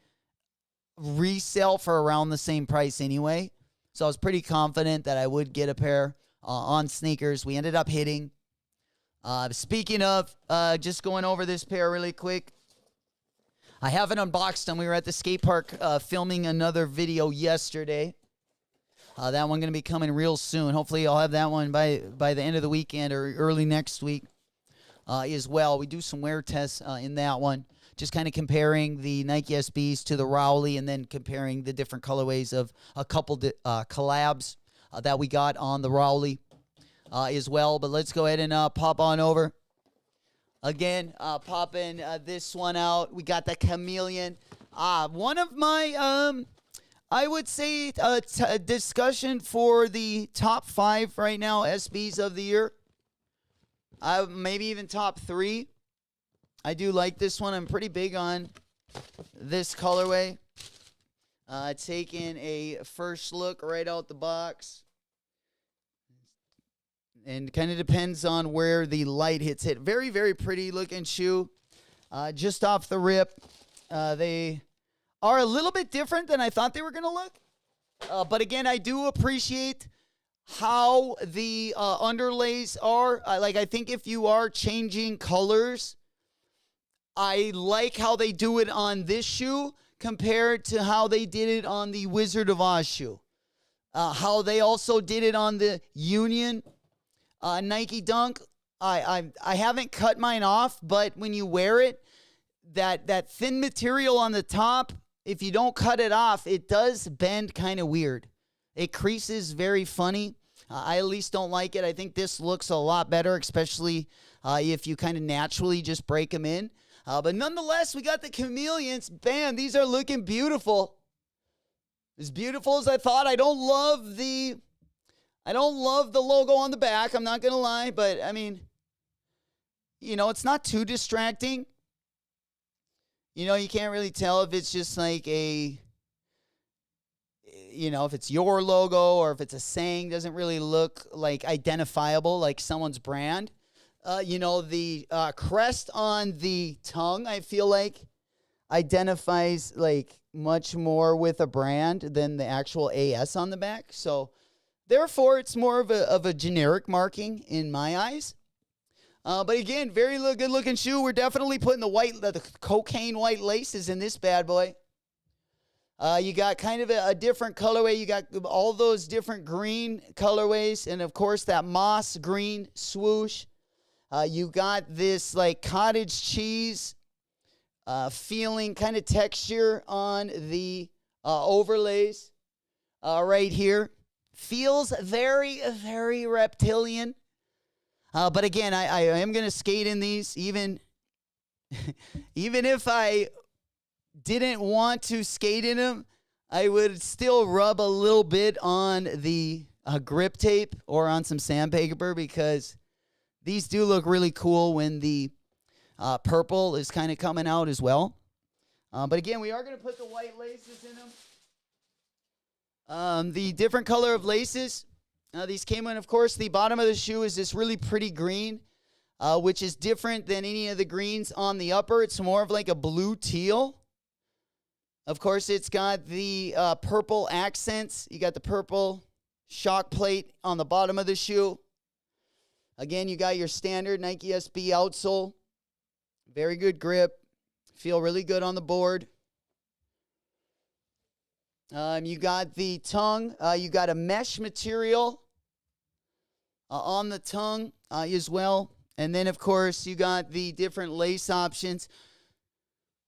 resale for around the same price anyway. So I was pretty confident that I would get a pair on sneakers. We ended up hitting. Speaking of, just going over this pair really quick. I haven't unboxed them. We were at the skate park filming another video yesterday. That one going to be coming real soon. Hopefully I'll have that one by the end of the weekend or early next week as well. We do some wear tests in that one. Just kind of comparing the Nike SBs to the Rowley and then comparing the different colorways of a couple collabs that we got on the Rowley as well. But let's go ahead and pop on over. Again, popping this one out. We got the Chameleon. One of my, I would say, discussion for the top 5 right now, SBs of the year. Maybe even top 3. I do like this one. I'm pretty big on this colorway. Taking a first look right out the box. And kind of depends on where the light hits it. Very, very pretty looking shoe. Just off the rip. They are a little bit different than I thought they were going to look. But again, I do appreciate how the underlays are. I think if you are changing colors, I like how they do it on this shoe compared to how they did it on the Wizard of Oz shoe. How they also did it on the Union Nike Dunk. I haven't cut mine off, but when you wear it, that thin material on the top, if you don't cut it off, it does bend kind of weird. It creases very funny. I at least don't like it. I think this looks a lot better, especially if you kind of naturally just break them in. But nonetheless, we got the chameleons. Bam, these are looking beautiful. As beautiful as I thought. I don't love the logo on the back. I'm not going to lie. But, I mean, it's not too distracting. You can't really tell if it's just like if it's your logo or if it's a saying. Doesn't really look like identifiable, like someone's brand. The crest on the tongue, I feel like, identifies like much more with a brand than the actual AS on the back. So, therefore, it's more of a generic marking in my eyes. But again, very good looking shoe. We're definitely putting the cocaine white laces in this bad boy. You got kind of a different colorway. You got all those different green colorways. And, of course, that moss green swoosh. You got this, like, cottage cheese feeling kind of texture on the overlays right here. Feels very, very reptilian. But again, I am going to skate in these, even if I didn't want to skate in them, I would still rub a little bit on the grip tape or on some sandpaper because these do look really cool when the purple is kind of coming out as well. But again, we are going to put the white laces in them. The different color of laces. These came in, of course, the bottom of the shoe is this really pretty green, which is different than any of the greens on the upper. It's more of like a blue teal. Of course, it's got the purple accents. You got the purple shock plate on the bottom of the shoe. Again, you got your standard Nike SB outsole. Very good grip. Feel really good on the board. You got the tongue. You got a mesh material on the tongue as well. And then, of course, you got the different lace options.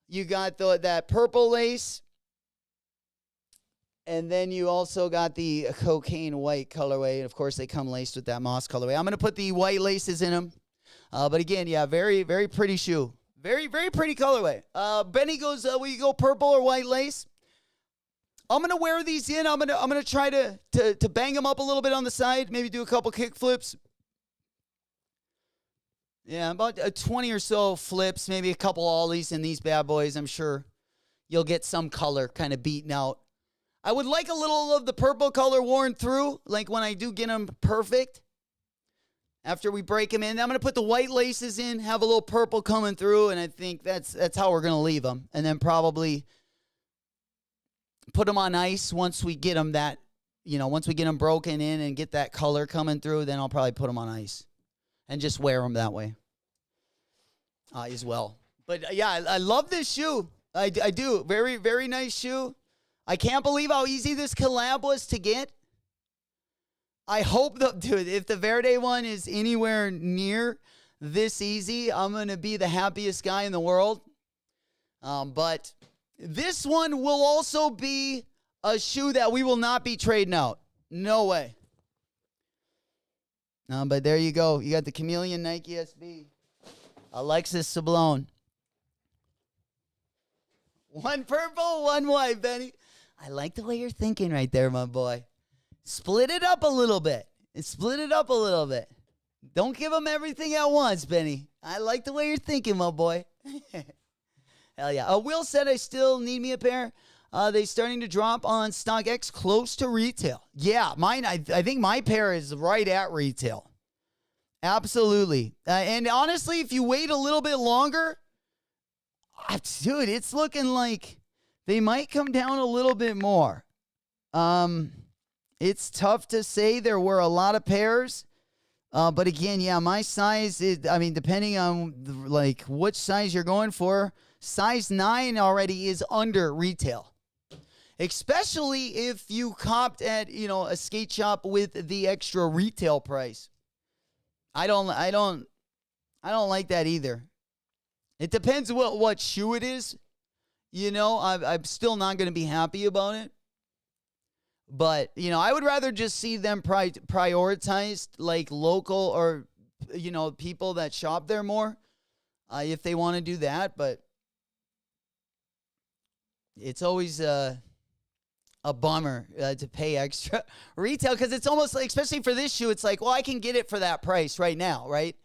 You got that purple lace. And then you also got the cocaine white colorway. And, of course, they come laced with that moss colorway. I'm going to put the white laces in them. But, again, yeah, very, very pretty shoe. Very, very pretty colorway. Benny goes, will you go purple or white lace? I'm going to wear these in. I'm going to try to bang them up a little bit on the side. Maybe do a couple kick flips. Yeah, about 20 or so flips. Maybe a couple ollies in these bad boys. I'm sure you'll get some color kind of beaten out. I would like a little of the purple color worn through, like when I do get them perfect. After we break them in, I'm going to put the white laces in, have a little purple coming through, and I think that's how we're going to leave them. And then probably put them on ice once we get them once we get them broken in and get that color coming through, then I'll probably put them on ice and just wear them that way as well. But yeah, I love this shoe. I do. Very, very nice shoe. I can't believe how easy this collab was to get. I hope, dude, if the Verdy one is anywhere near this easy, I'm going to be the happiest guy in the world. But this one will also be a shoe that we will not be trading out. No way. But there you go. You got the Chameleon Nike SB. Alexis Sablon. One purple, one white, Benny. I like the way you're thinking right there, my boy. Split it up a little bit. Don't give them everything at once, Benny. I like the way you're thinking, my boy. Hell yeah. Will said I still need me a pair. They starting to drop on StockX close to retail. Yeah, mine. I think my pair is right at retail. Absolutely. And honestly, if you wait a little bit longer, dude, it's looking like they might come down a little bit more. It's tough to say. There were a lot of pairs. But again, yeah, my size is, depending on like which size you're going for, size 9 already is under retail. Especially if you copped at, a skate shop with the extra retail price. I don't like that either. It depends what shoe it is. I'm still not going to be happy about it. But, I would rather just see them prioritized like local or, people that shop there more if they want to do that. But it's always a bummer to pay extra retail because it's almost like, especially for this shoe, it's like, well, I can get it for that price right now, right?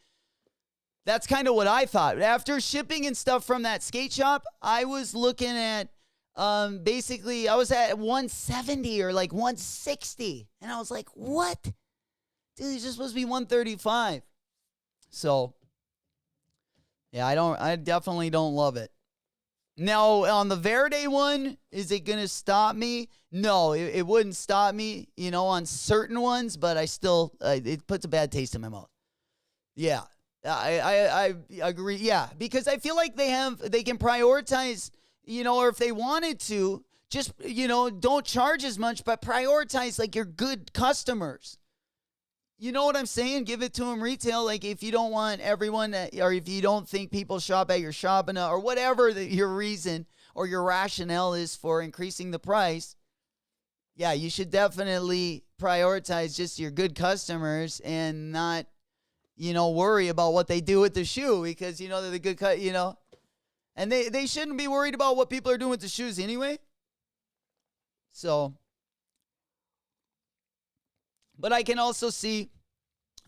That's kind of what I thought. After shipping and stuff from that skate shop, I was looking at basically I was at 170 or like 160. And I was like, what? Dude, it's just supposed to be 135. So yeah, I definitely don't love it. Now, on the Verdy one, is it going to stop me? No, it wouldn't stop me, on certain ones, but I still, it puts a bad taste in my mouth. Yeah, I agree. Yeah, because I feel like they can prioritize, or if they wanted to, just, don't charge as much, but prioritize like your good customers. You know what I'm saying? Give it to them retail. Like if you don't want everyone, or if you don't think people shop at your shop enough, or whatever your reason or your rationale is for increasing the price, yeah, you should definitely prioritize just your good customers and not, worry about what they do with the shoe because, they're the good and they shouldn't be worried about what people are doing with the shoes anyway. So, but I can also see,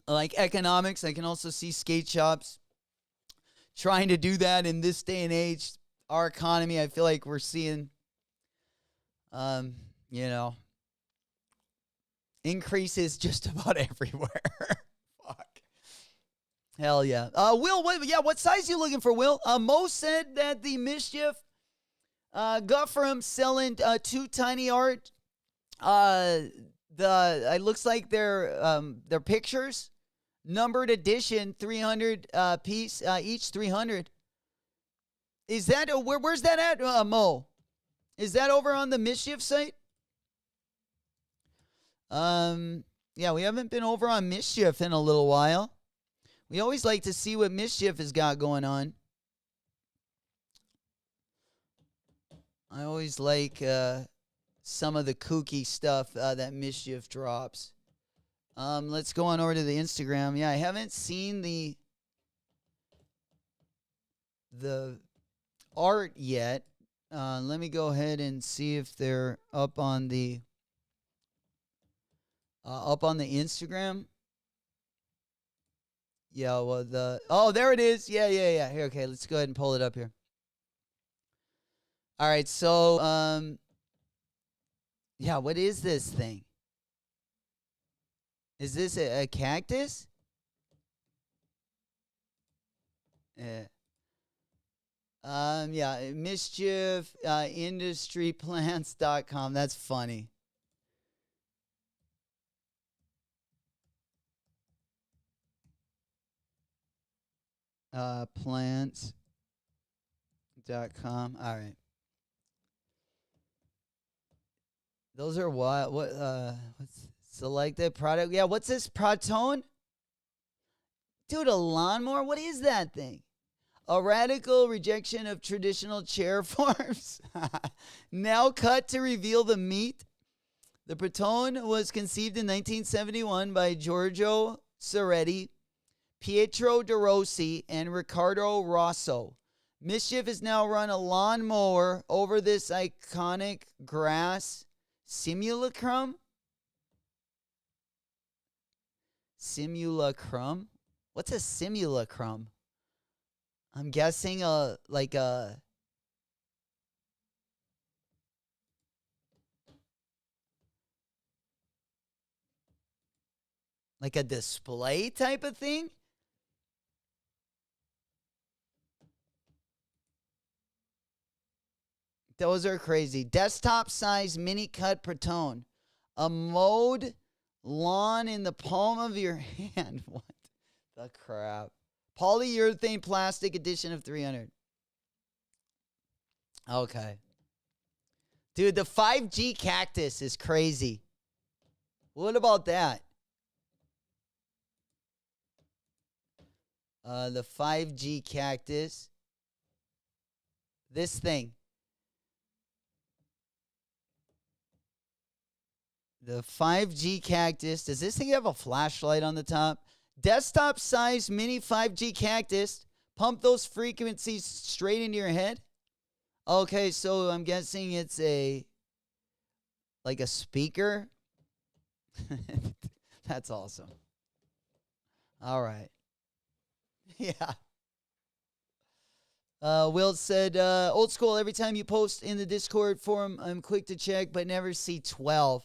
like economics, I can also see skate shops trying to do that in this day and age. Our economy, I feel like we're seeing, increases just about everywhere. Fuck. Hell yeah. Will, what size you looking for, Will? Mo said that the Mischief got for him selling two tiny art. It looks like they're pictures, numbered edition, 300 piece, each 300. Is that where's that at, Mo? Is that over on the Mischief site? Yeah, we haven't been over on Mischief in a little while. We always like to see what Mischief has got going on. I always like some of the kooky stuff that Mischief drops. Let's go on over to the Instagram. Yeah, I haven't seen the art yet. Let me go ahead and see if they're up on the Instagram. Yeah, well there it is. Yeah. Here, okay, let's go ahead and pull it up here. All right, so yeah, what is this thing? Is this a cactus? Yeah. Yeah, Mischief industryplants.com. That's funny. Plants.com. All right. Those are what what's selected product? Yeah, what's this? Proton? Dude, a lawnmower? What is that thing? A radical rejection of traditional chair forms. Now cut to reveal the meat. The Proton was conceived in 1971 by Giorgio Ceretti, Pietro De Rossi, and Riccardo Rosso. Mischief has now run a lawnmower over this iconic grass simulacrum. Simulacrum? What's a simulacrum? I'm guessing like a Like a display type of thing? Those are crazy. Desktop size mini cut per tone. A mowed lawn in the palm of your hand. What the crap? Polyurethane plastic edition of 300. Okay. Dude, the 5G cactus is crazy. What about that? The 5G cactus. This thing. The 5G cactus. Does this thing have a flashlight on the top? Desktop size mini 5G cactus. Pump those frequencies straight into your head. Okay, so I'm guessing it's like a speaker. That's awesome. All right. Yeah. Will said, old school, every time you post in the Discord forum, I'm quick to check, but never see 12.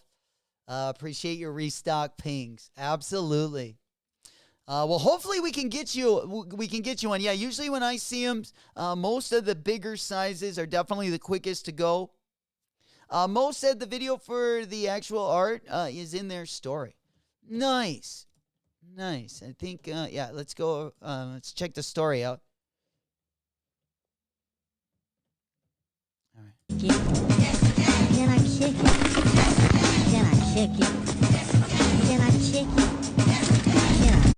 Appreciate your restock pings. Absolutely. Well, hopefully we can get you one. Yeah, usually when I see them, most of the bigger sizes are definitely the quickest to go. Mo said the video for the actual art is in their story. Nice. Nice. I think, yeah, let's go. Let's check the story out. All right. Can I kick it? Can I kick it? Can I kick it? Can I?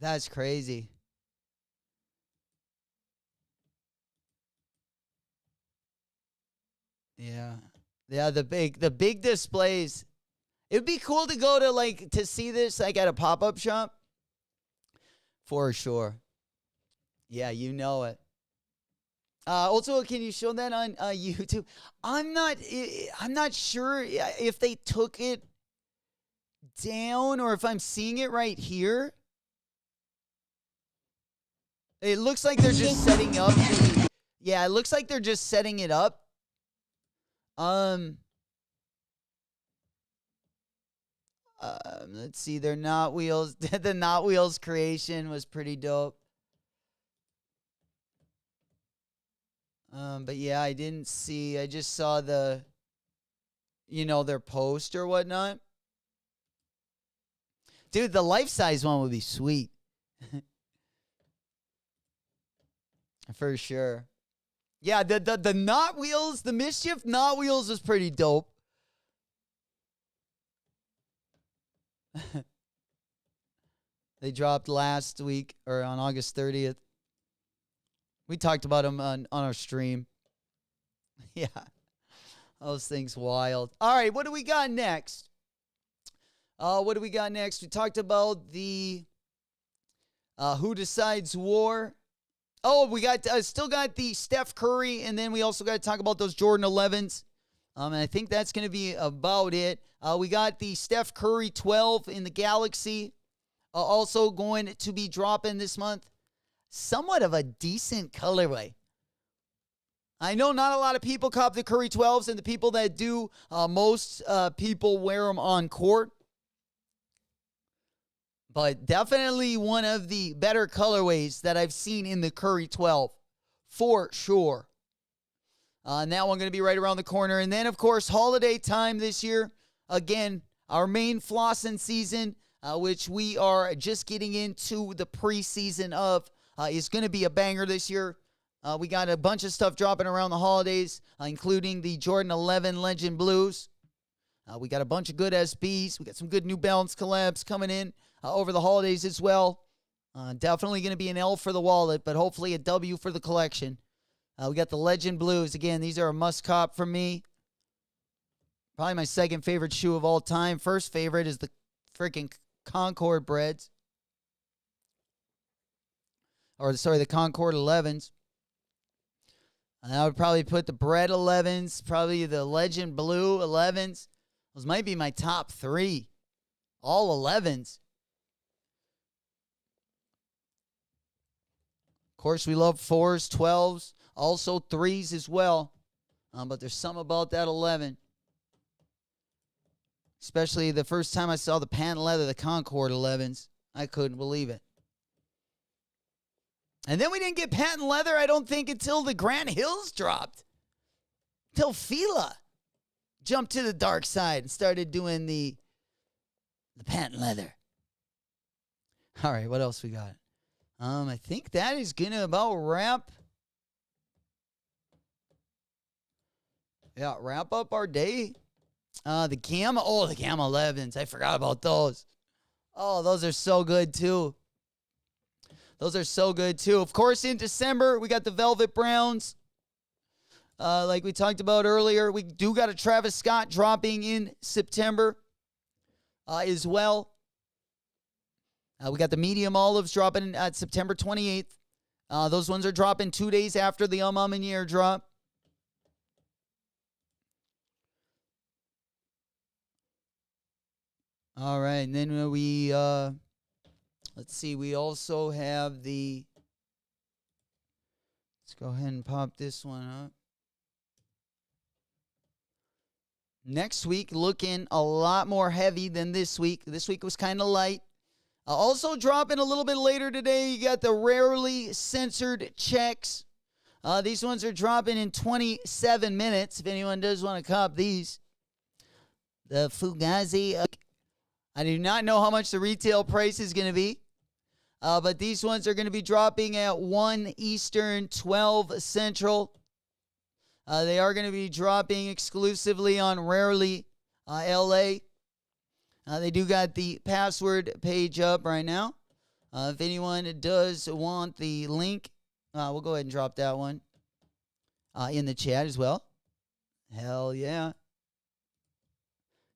That's crazy. Yeah. Yeah, the big displays. It'd be cool to go to see this at a pop-up shop. For sure. Yeah, you know it. Also, can you show that on YouTube? I'm not sure if they took it down or if I'm seeing it right here. It looks like they're just setting up yeah, it looks like they're just setting it up. Let's see, their Knot Wheels. The Knot Wheels creation was pretty dope. But yeah, I just saw their post or whatnot. Dude, the life-size one would be sweet. For sure. Yeah, the Knot Wheels, the Mischief Knot Wheels was pretty dope. They dropped last week or on August 30th. We talked about them on our stream. Yeah. Those things wild. All right, what do we got next? We talked about the Who Decides War. Oh, we got still got the Steph Curry, and then we also got to talk about those Jordan 11s. And I think that's going to be about it. We got the Steph Curry 12 in the Galaxy. Also going to be dropping this month. Somewhat of a decent colorway. I know not a lot of people cop the Curry 12s, and the people that do, most people wear them on court. But definitely one of the better colorways that I've seen in the Curry 12, for sure. And that one going to be right around the corner. And then, of course, holiday time this year. Again, our main flossing season, which we are just getting into the preseason of, is going to be a banger this year. We got a bunch of stuff dropping around the holidays, including the Jordan 11 Legend Blues. We got a bunch of good SBs. We got some good New Balance collabs coming in over the holidays as well. Definitely going to be an L for the wallet, but hopefully a W for the collection. We got the Legend Blues. Again, these are a must-cop for me. Probably my second favorite shoe of all time. First favorite is the freaking Concord Breads. The Concord 11s. And I would probably put the Bread 11s, probably the Legend Blue 11s. Those might be my top three. All 11s. Of course, we love 4s, 12s, also 3s as well. But there's something about that 11. Especially the first time I saw the patent leather, the Concord 11s. I couldn't believe it. And then we didn't get patent leather, I don't think, until the Grant Hills dropped. Till Fila jumped to the dark side and started doing the patent leather. All right, what else we got? I think that is going to about wrap up our day. The Gamma 11s. I forgot about those. Oh, those are so good too. Of course, in December, we got the Velvet Browns. Like we talked about earlier, we do got a Travis Scott dropping in September as well. We got the Medium Olives dropping at September 28th. Those ones are dropping 2 days after the and Year drop. All right, and then we, let's see, we also have let's go ahead and pop this one up. Next week, looking a lot more heavy than this week. This week was kind of light. Also dropping a little bit later today, you got the Rarely Censored Checks. These ones are dropping in 27 minutes, if anyone does want to cop these. The Fugazi, I do not know how much the retail price is going to be, but these ones are going to be dropping at 1 Eastern, 12 Central. They are going to be dropping exclusively on Rarely LA. They do got the password page up right now. If anyone does want the link, we'll go ahead and drop that one in the chat as well. Hell yeah.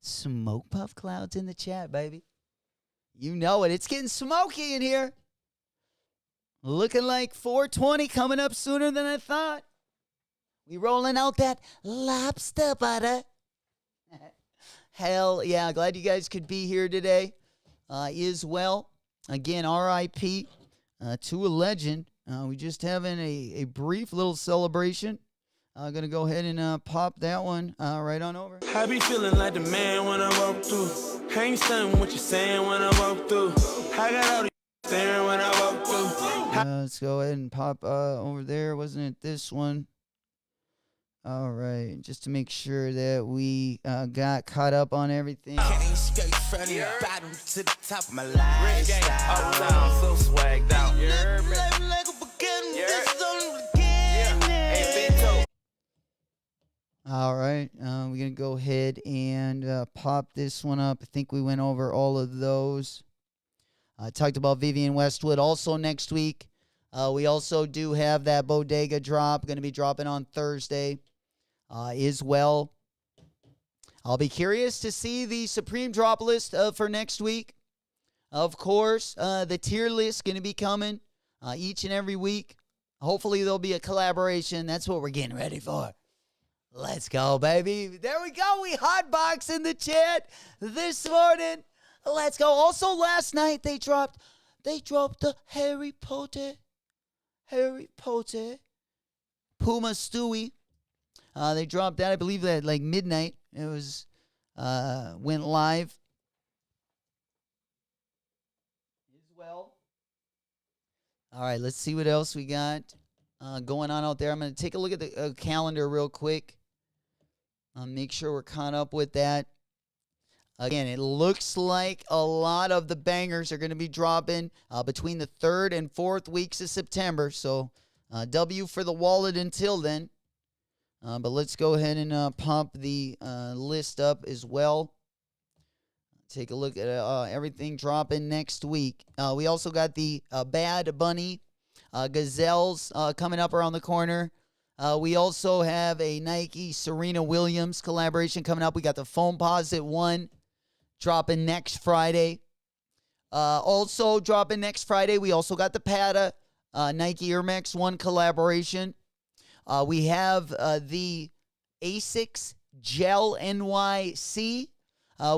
Smoke puff clouds in the chat, baby. You know it. It's getting smoky in here. Looking like 420 coming up sooner than I thought. We rolling out that lobster butter. Hell yeah. Glad you guys could be here today as well. Again, RIP to a legend. We just having a brief little celebration. I'm going to go ahead and pop that one right on over. I be feeling like the man when I walk through. Ain't stunning what you saying when I walk through. I got all the staring when I walk through. Let's go ahead and pop over there. Wasn't it this one? All right, just to make sure that we got caught up on everything. Came straight from the bottom to the top of my life. So swagged out. Like a beginning, this is only the beginning. All right, we're going to go ahead and pop this one up. I think we went over all of those. I talked about Vivienne Westwood also next week. We also do have that Bodega drop, going to be dropping on Thursday as well. I'll be curious to see the Supreme drop list for next week. Of course, the tier list going to be coming each and every week. Hopefully, there'll be a collaboration. That's what we're getting ready for. Let's go, baby. There we go. We hotbox in the chat this morning. Let's go. Also, last night they dropped the Harry Potter Puma Stewie. They dropped that, I believe, at like midnight. It was went live as well. All right, let's see what else we got going on out there. I'm going to take a look at the calendar real quick. Make sure we're caught up with that. Again, it looks like a lot of the bangers are going to be dropping between the 3rd and 4th weeks of September. So, W for the wallet until then. But let's go ahead and pump the list up as well. Take a look at everything dropping next week. We also got the Bad Bunny Gazelles coming up around the corner. We also have a Nike Serena Williams collaboration coming up. We got the Foamposite 1 dropping next Friday. Also dropping next Friday, we also got the Pata Nike Air Max 1 collaboration. We have the Asics Gel NYC.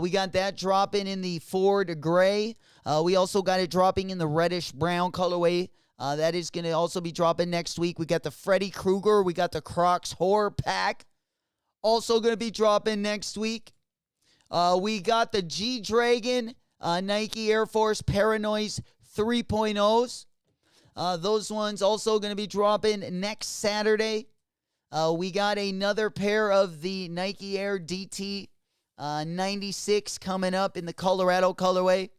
We got that dropping in the Ford Gray. We also got it dropping in the reddish brown colorway. That is going to also be dropping next week. We got the Freddy Krueger. We got the Crocs Horror Pack. Also going to be dropping next week. We got the G-Dragon Nike Air Force Paranoise 3.0s. Those ones also going to be dropping next Saturday. We got another pair of the Nike Air DT 96 coming up in the Colorado colorway.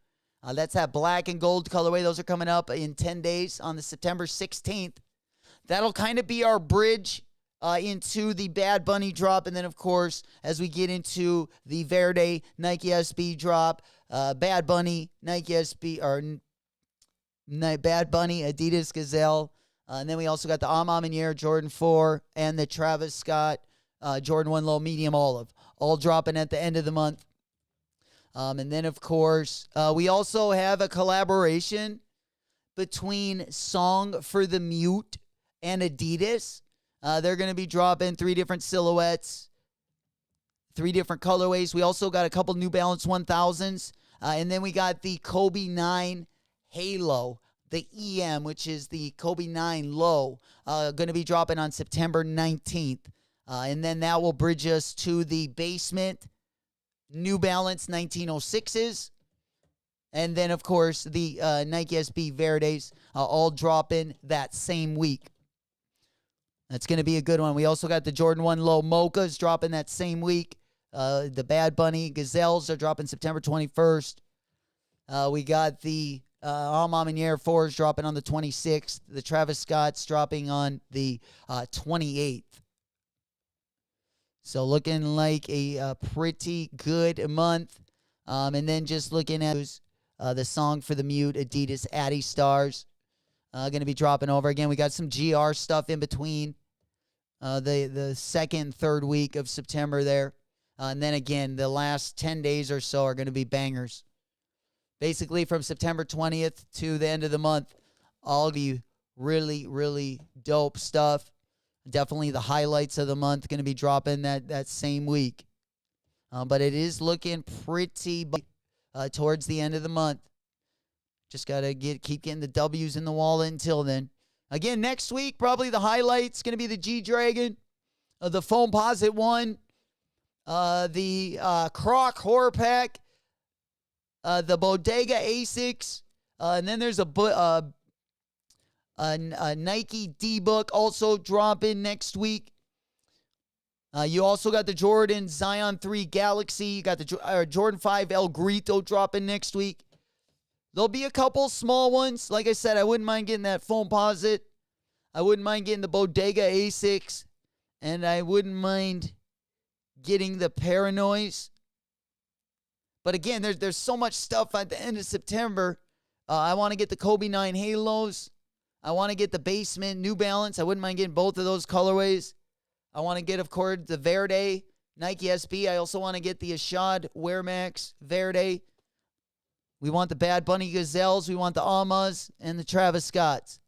That's that black and gold colorway. Those are coming up in 10 days on the September 16th. That'll kind of be our bridge into the Bad Bunny drop. And then, of course, as we get into the Verdy Nike SB drop, Bad Bunny, Nike SB, or Bad Bunny, Adidas Gazelle. And then we also got the Amamanier Jordan 4 and the Travis Scott Jordan 1 Low Medium Olive, all dropping at the end of the month. And then, of course, we also have a collaboration between Song for the Mute and Adidas. They're going to be dropping 3 different silhouettes, 3 different colorways. We also got a couple New Balance 1000s. And then we got the Kobe 9 Halo, the EM, which is the Kobe 9 Low, going to be dropping on September 19th. And then that will bridge us to the Basement New Balance 1906s. And then, of course, the Nike SB Verdes all dropping that same week. That's going to be a good one. We also got the Jordan 1 Low Mochas dropping that same week. The Bad Bunny Gazelles are dropping September 21st. We got the Amamanier 4s dropping on the 26th. The Travis Scott's dropping on the 28th. So looking like a pretty good month. And then just looking at the Song for the Mute Adidas Addy Stars. Going to be dropping over. Again, we got some GR stuff in between the second, third week of September there. And then again, the last 10 days or so are going to be bangers. Basically from September 20th to the end of the month, all be really, really dope stuff. Definitely the highlights of the month going to be dropping that same week. But it is looking pretty towards the end of the month. Just got to keep getting the W's in the wallet until then. Again, next week, probably the highlights going to be the G-Dragon, the Foam Posit 1, the Croc Horror Pack, the Bodega Asics, and then there's a Nike D-Book also dropping next week. You also got the Jordan Zion 3 Galaxy. You got the Jordan 5 El Grito dropping next week. There'll be a couple small ones. Like I said, I wouldn't mind getting that Foam Posit. I wouldn't mind getting the Bodega Asics. And I wouldn't mind getting the Paranoise. But again, there's so much stuff at the end of September. I want to get the Kobe 9 Halos. I want to get the Basement New Balance. I wouldn't mind getting both of those colorways. I want to get, of course, the Verdy Nike SB. I also want to get the Ishod Wairmax Verdy. We want the Bad Bunny Gazelles. We want the Amas and the Travis Scotts.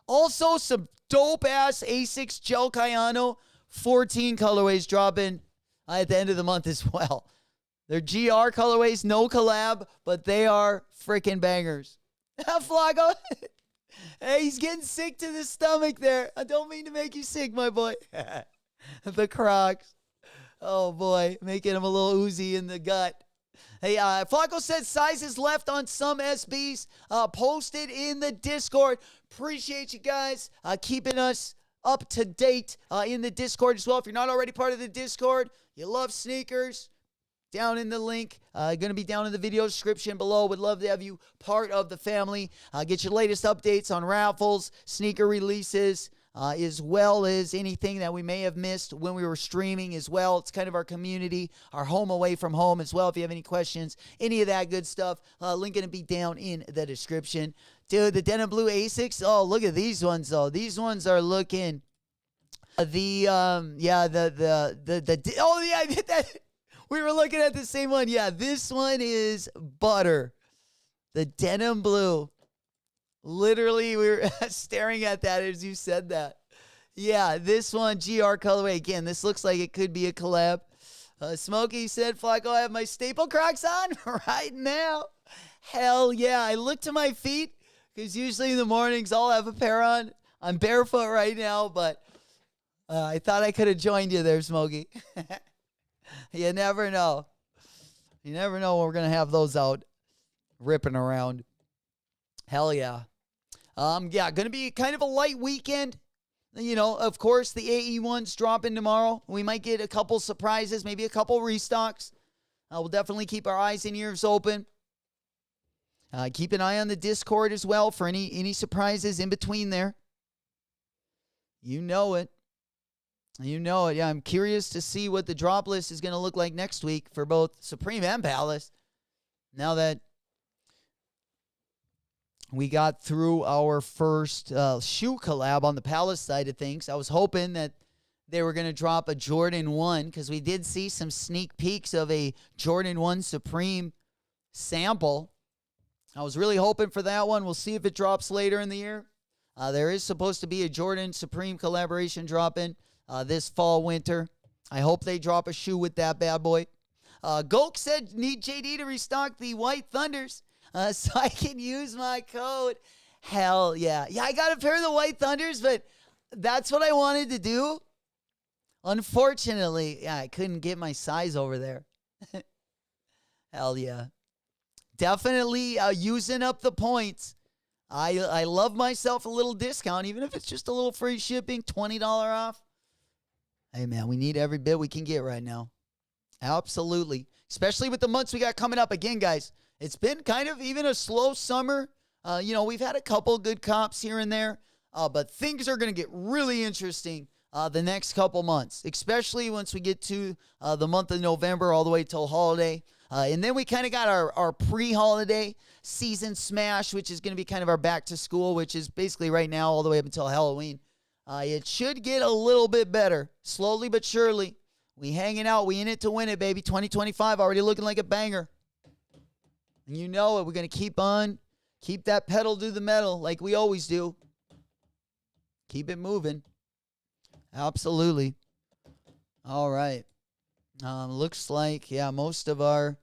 Also, some dope-ass Asics Gel Cayano 14 colorways dropping at the end of the month as well. They're GR colorways, no collab, but they are freaking bangers. Flacco. Hey, he's getting sick to the stomach there. I don't mean to make you sick, my boy. The Crocs. Oh, boy. Making him a little oozy in the gut. Hey, Flacco said sizes left on some SBs. Posted in the Discord. Appreciate you guys keeping us up to date in the Discord as well. If you're not already part of the Discord, you love sneakers, down in the link. Going to be down in the video description below. Would love to have you part of the family. Get your latest updates on raffles, sneaker releases, as well as anything that we may have missed when we were streaming as well. It's kind of our community, our home away from home as well. If you have any questions, any of that good stuff, link going to be down in the description. Dude, the Denim Blue Asics. Oh, look at these ones though. These ones are looking. Oh yeah, that. We were looking at the same one. Yeah, this one is butter. The Denim Blue. Literally, we were staring at that as you said that. Yeah, this one, GR colorway. Again, this looks like it could be a collab. Smokey said, Flacco, I have my staple Crocs on right now. Hell yeah. I look to my feet because usually in the mornings I'll have a pair on. I'm barefoot right now, but I thought I could have joined you there, Smokey. You never know. You never know when we're going to have those out ripping around. Hell yeah. Yeah, going to be kind of a light weekend. You know, of course, the AE1's dropping tomorrow. We might get a couple surprises, maybe a couple restocks. We'll definitely keep our eyes and ears open. Keep an eye on the Discord as well for any surprises in between there. You know it. You know it. Yeah, I'm curious to see what the drop list is going to look like next week for both Supreme and Palace. Now that we got through our first shoe collab on the Palace side of things, I was hoping that they were going to drop a Jordan 1 because we did see some sneak peeks of a Jordan 1 Supreme sample. I was really hoping for that one. We'll see if it drops later in the year. There is supposed to be a Jordan Supreme collaboration dropping this fall, winter. I hope they drop a shoe with that bad boy. Gulk said need JD to restock the White Thunders so I can use my code. Hell yeah. Yeah, I got a pair of the White Thunders, but that's what I wanted to do. Unfortunately, yeah, I couldn't get my size over there. Hell yeah. Definitely using up the points. I love myself a little discount, even if it's just a little free shipping, $20 off. Hey, man, we need every bit we can get right now. Absolutely. Especially with the months we got coming up. Again, guys, it's been kind of even a slow summer. We've had a couple good comps here and there, but things are going to get really interesting the next couple months, especially once we get to the month of November all the way till holiday. And then we kind of got our pre-holiday season smash, which is going to be kind of our back to school, which is basically right now all the way up until Halloween. It should get a little bit better, slowly but surely. We hanging out. We in it to win it, baby. 2025 already looking like a banger. And you know it. We're going to keep that pedal to the metal like we always do. Keep it moving. Absolutely. All right. Looks like, yeah, most of our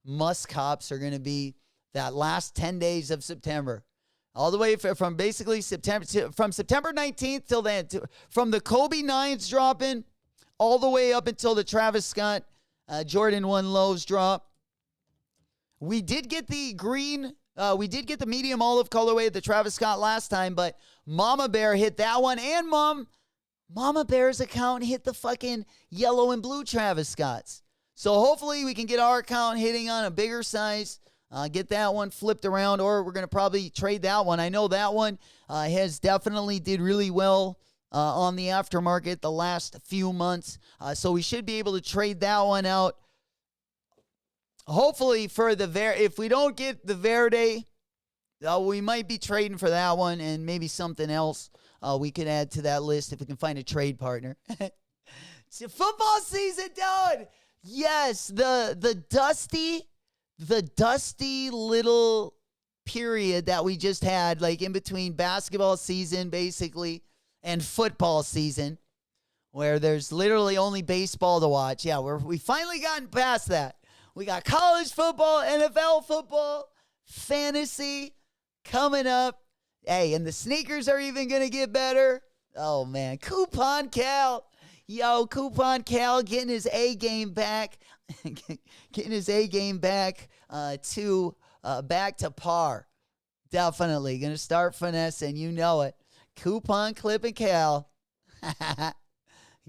must cops are going to be that last 10 days of September. All the way from basically from September 19th till then. From the Kobe 9s dropping all the way up until the Travis Scott Jordan 1 lows drop. We did get the green, we did get the medium olive colorway at the Travis Scott last time, but Mama Bear hit that one, and Mama Bear's account hit the fucking yellow and blue Travis Scotts. So hopefully we can get our account hitting on a bigger size, get that one flipped around, or we're going to probably trade that one. I know that one has definitely did really well on the aftermarket the last few months. So we should be able to trade that one out. Hopefully for if we don't get the Verdy, we might be trading for that one and maybe something else we could add to that list if we can find a trade partner. It's football season, dude. Yes, the dusty little period that we just had, like in between basketball season, basically, and football season, where there's literally only baseball to watch. Yeah, we finally gotten past that. We got college football, NFL football, fantasy coming up. Hey, and the sneakers are even going to get better. Oh, man. Coupon Cal. Yo, Coupon Cal getting his A game back. Getting his A game back back to par. Definitely. Going to start finessing. You know it. Coupon Clipping Cal.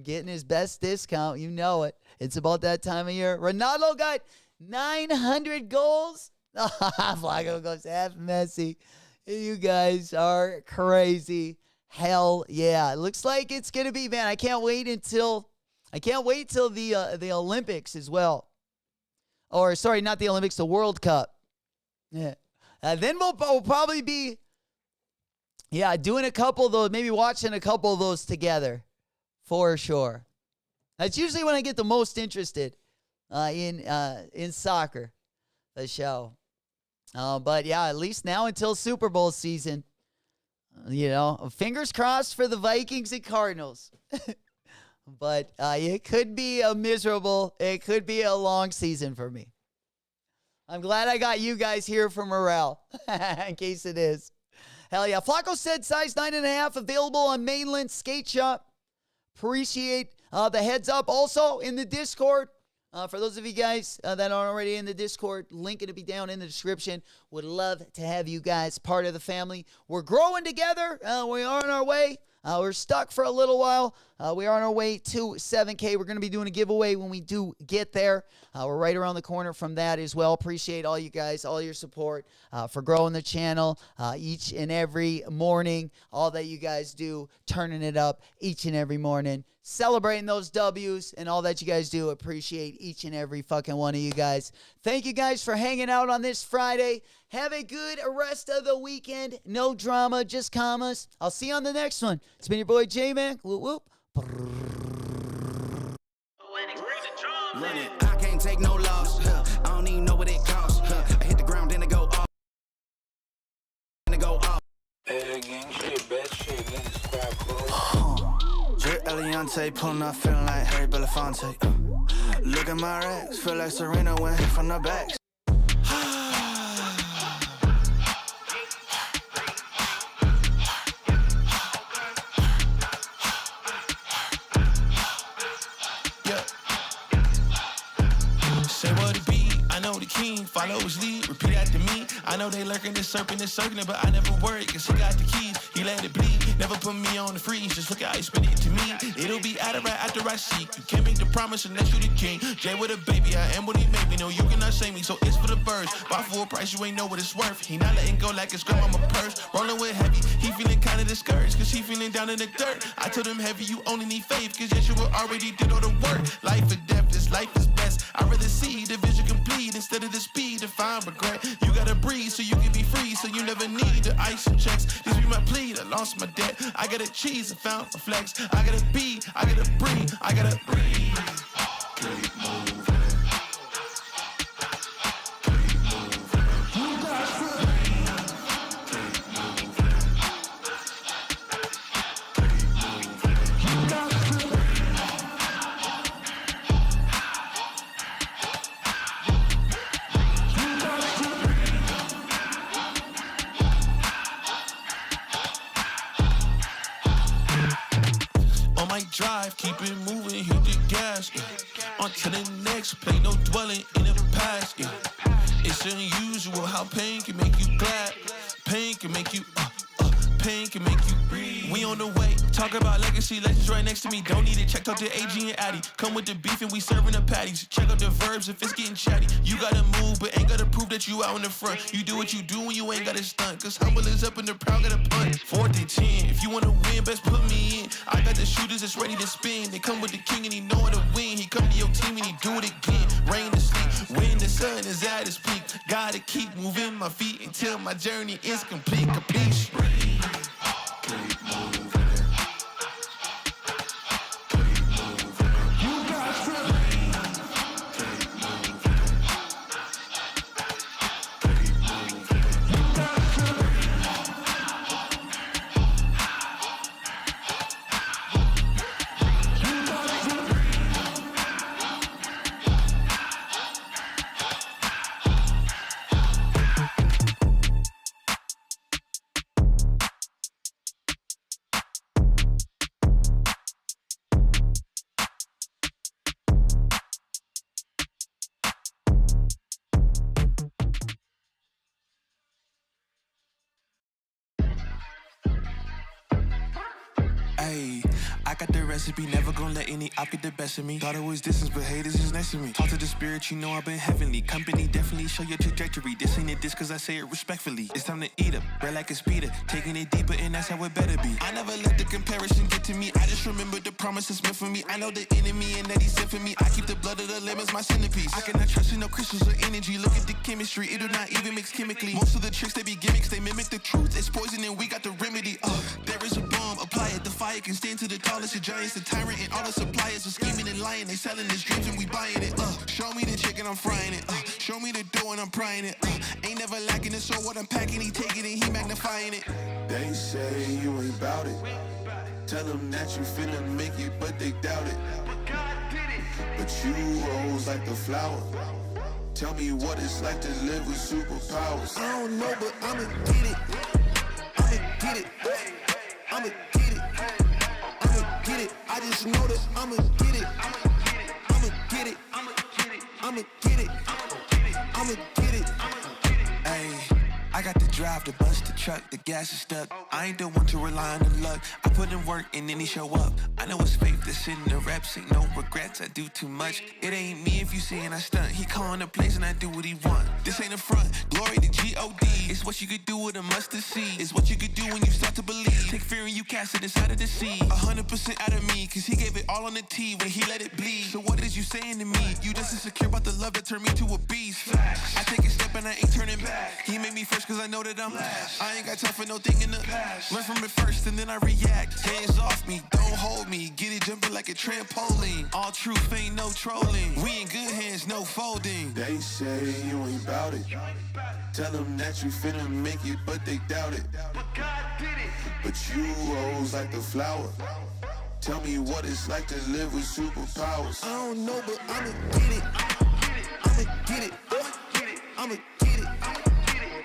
Getting his best discount. You know it. It's about that time of year. Ronaldo got 900 goals. Flacco goes half Messi. You guys are crazy. Hell yeah. It looks like it's going to be, man, I can't wait till the Olympics as well. Or, sorry, not the Olympics, the World Cup. Yeah. Then we'll probably be, doing a couple of those, maybe watching a couple of those together. For sure. That's usually when I get the most interested in soccer, the show. But yeah, at least now until Super Bowl season, fingers crossed for the Vikings and Cardinals. But it could be it could be a long season for me. I'm glad I got you guys here for morale, in case it is. Hell yeah. Flacco said size 9.5 available on Mainland Skate Shop. Appreciate the heads up. Also in the Discord, For those of you guys that are already in the Discord, link it to be down in the description. Would love to have you guys part of the family. We're growing together. We are on our way. We're stuck for a little while. We are on our way to 7K. We're going to be doing a giveaway when we do get there. We're right around the corner from that as well. Appreciate all you guys, all your support for growing the channel each and every morning. All that you guys do, turning it up each and every morning. Celebrating those W's and all that you guys do. Appreciate each and every fucking one of you guys. Thank you guys for hanging out on this Friday. Have a good rest of the weekend. No drama, just commas. I'll see you on the next one. It's been your boy J-Man. Whoop, whoop. Run it. I can't take no loss. I don't even know what it costs. I hit the ground, then it go off. Then it go off. Drip Eliante, pulling up, feeling like Harry Belafonte. Look at my racks, feel like Serena went hit from the back. Say what it be, I know the king, follow his lead, repeat after me. I know they lurking, this serpent is circling, but I never worry, cause he got the keys, he let it bleed. Never put me on the freeze, just look how he spit it to me. It'll be out of right after I seek. You can't make the promise unless you the king. Jay with a baby, I am what he made me. No, you cannot shame me, so it's for the birds. Buy for a price, you ain't know what it's worth. He not letting go like it's grandmama purse. Rolling with heavy, he feeling kinda discouraged, cause he feeling down in the dirt. I told him heavy, you only need faith, cause Yeshua already did all the work. Life or death, this life is best. I'd rather see the vision complete instead of the speed to find regret. You gotta breathe so you can be free, so you never need the ice and checks. This be my plea, I lost my debt. I gotta cheese, I found my flex. I gotta be, I gotta breathe, I gotta breathe. Keep moving. Drive, keep it moving, hit the gas, yeah. On to the next, play no dwelling in the past, yeah. It's unusual how pain can make you glad. Pain can make you, pain can make you breathe. We on the way, talk about legacy, legends right next to me. Don't need it, check out the AG and Addy. Come with the beef and we serving the patties. Check out the verbs if it's getting chatty. You gotta move, but ain't gotta prove that you out in the front. You do what you do when you ain't gotta stunt. Cause humble is up and the proud gotta punt. 4 to 10, if you wanna win, best put me in. I got the shooters that's ready to spin. They come with the king and he know how to win. He come to your team and he do it again. Rain to sleep, when the sun is at its peak. Gotta keep moving my feet until my journey is complete. Capiche? Keep moving. Ayy, I got the recipe, never gonna let any op get the best of me. Thought it was distance, but haters is next to me. Talk to the spirit, you know I've been heavenly. Company definitely show your trajectory. This ain't a diss cause I say it respectfully. It's time to eat up, bread like a speeder. Taking it deeper and that's how it better be. I never let the comparison get to me. I just remember the promises meant for me. I know the enemy and that he sent for me. I keep the blood of the lemons my centerpiece. I cannot trust in no crystals or energy. Look at the chemistry, it do not even mix chemically. Most of the tricks, they be gimmicks, they mimic the truth. It's poison and we got the remedy. There is a bomb, apply it, the fire can stand to the tallest of giants. The tyrant and all the suppliers are scheming and lying. They selling his dreams and we buying it. Show me the chicken, I'm frying it. Show me the dough and I'm prying it. Ain't never lacking it, so what I'm packing, he taking it, he magnifying it. They say you ain't bout it. Tell them that you finna make it, but they doubt it. But you rose like the flower. Tell me what it's like to live with superpowers. I don't know, but I'ma get it. I'ma get it. I'ma get it. I'ma get it. I just know that I'ma get it. I'ma get it. got the drive, the bus, the truck, the gas is stuck. I ain't the one to rely on the luck. I put in work and then he show up. I know it's fake, this in the reps, ain't no regrets. I do too much. It ain't me if you saying I stunt. He calling the place and I do what he want. This ain't a front, glory to G-O-D. It's what you could do with a mustard seed. It's what you could do when you start to believe. Take fear and you cast it inside of the sea. 100% out of me, cause he gave it all on the T when he let it bleed. So what is you saying to me? You just insecure about the love that turned me to a beast. I take a step and I ain't turning back. He made me first cause I know that I'm last. I ain't got time for no thing in the past. Learn from it first and then I react. Hands off me, don't hold me. Get it jumping like a trampoline. All truth ain't no trolling. We in good hands, no folding. They say you ain't bout it. Tell them that you finna make it, but they doubt it. But God did it. But you rose like the flower. Tell me what it's like to live with superpowers. I don't know, but I'ma get it. I'ma get it. I'ma get it.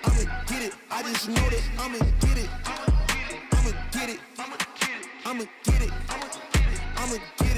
I'ma get it. I just know that I'ma get it. I'ma get it. I'ma get it. I'ma get it.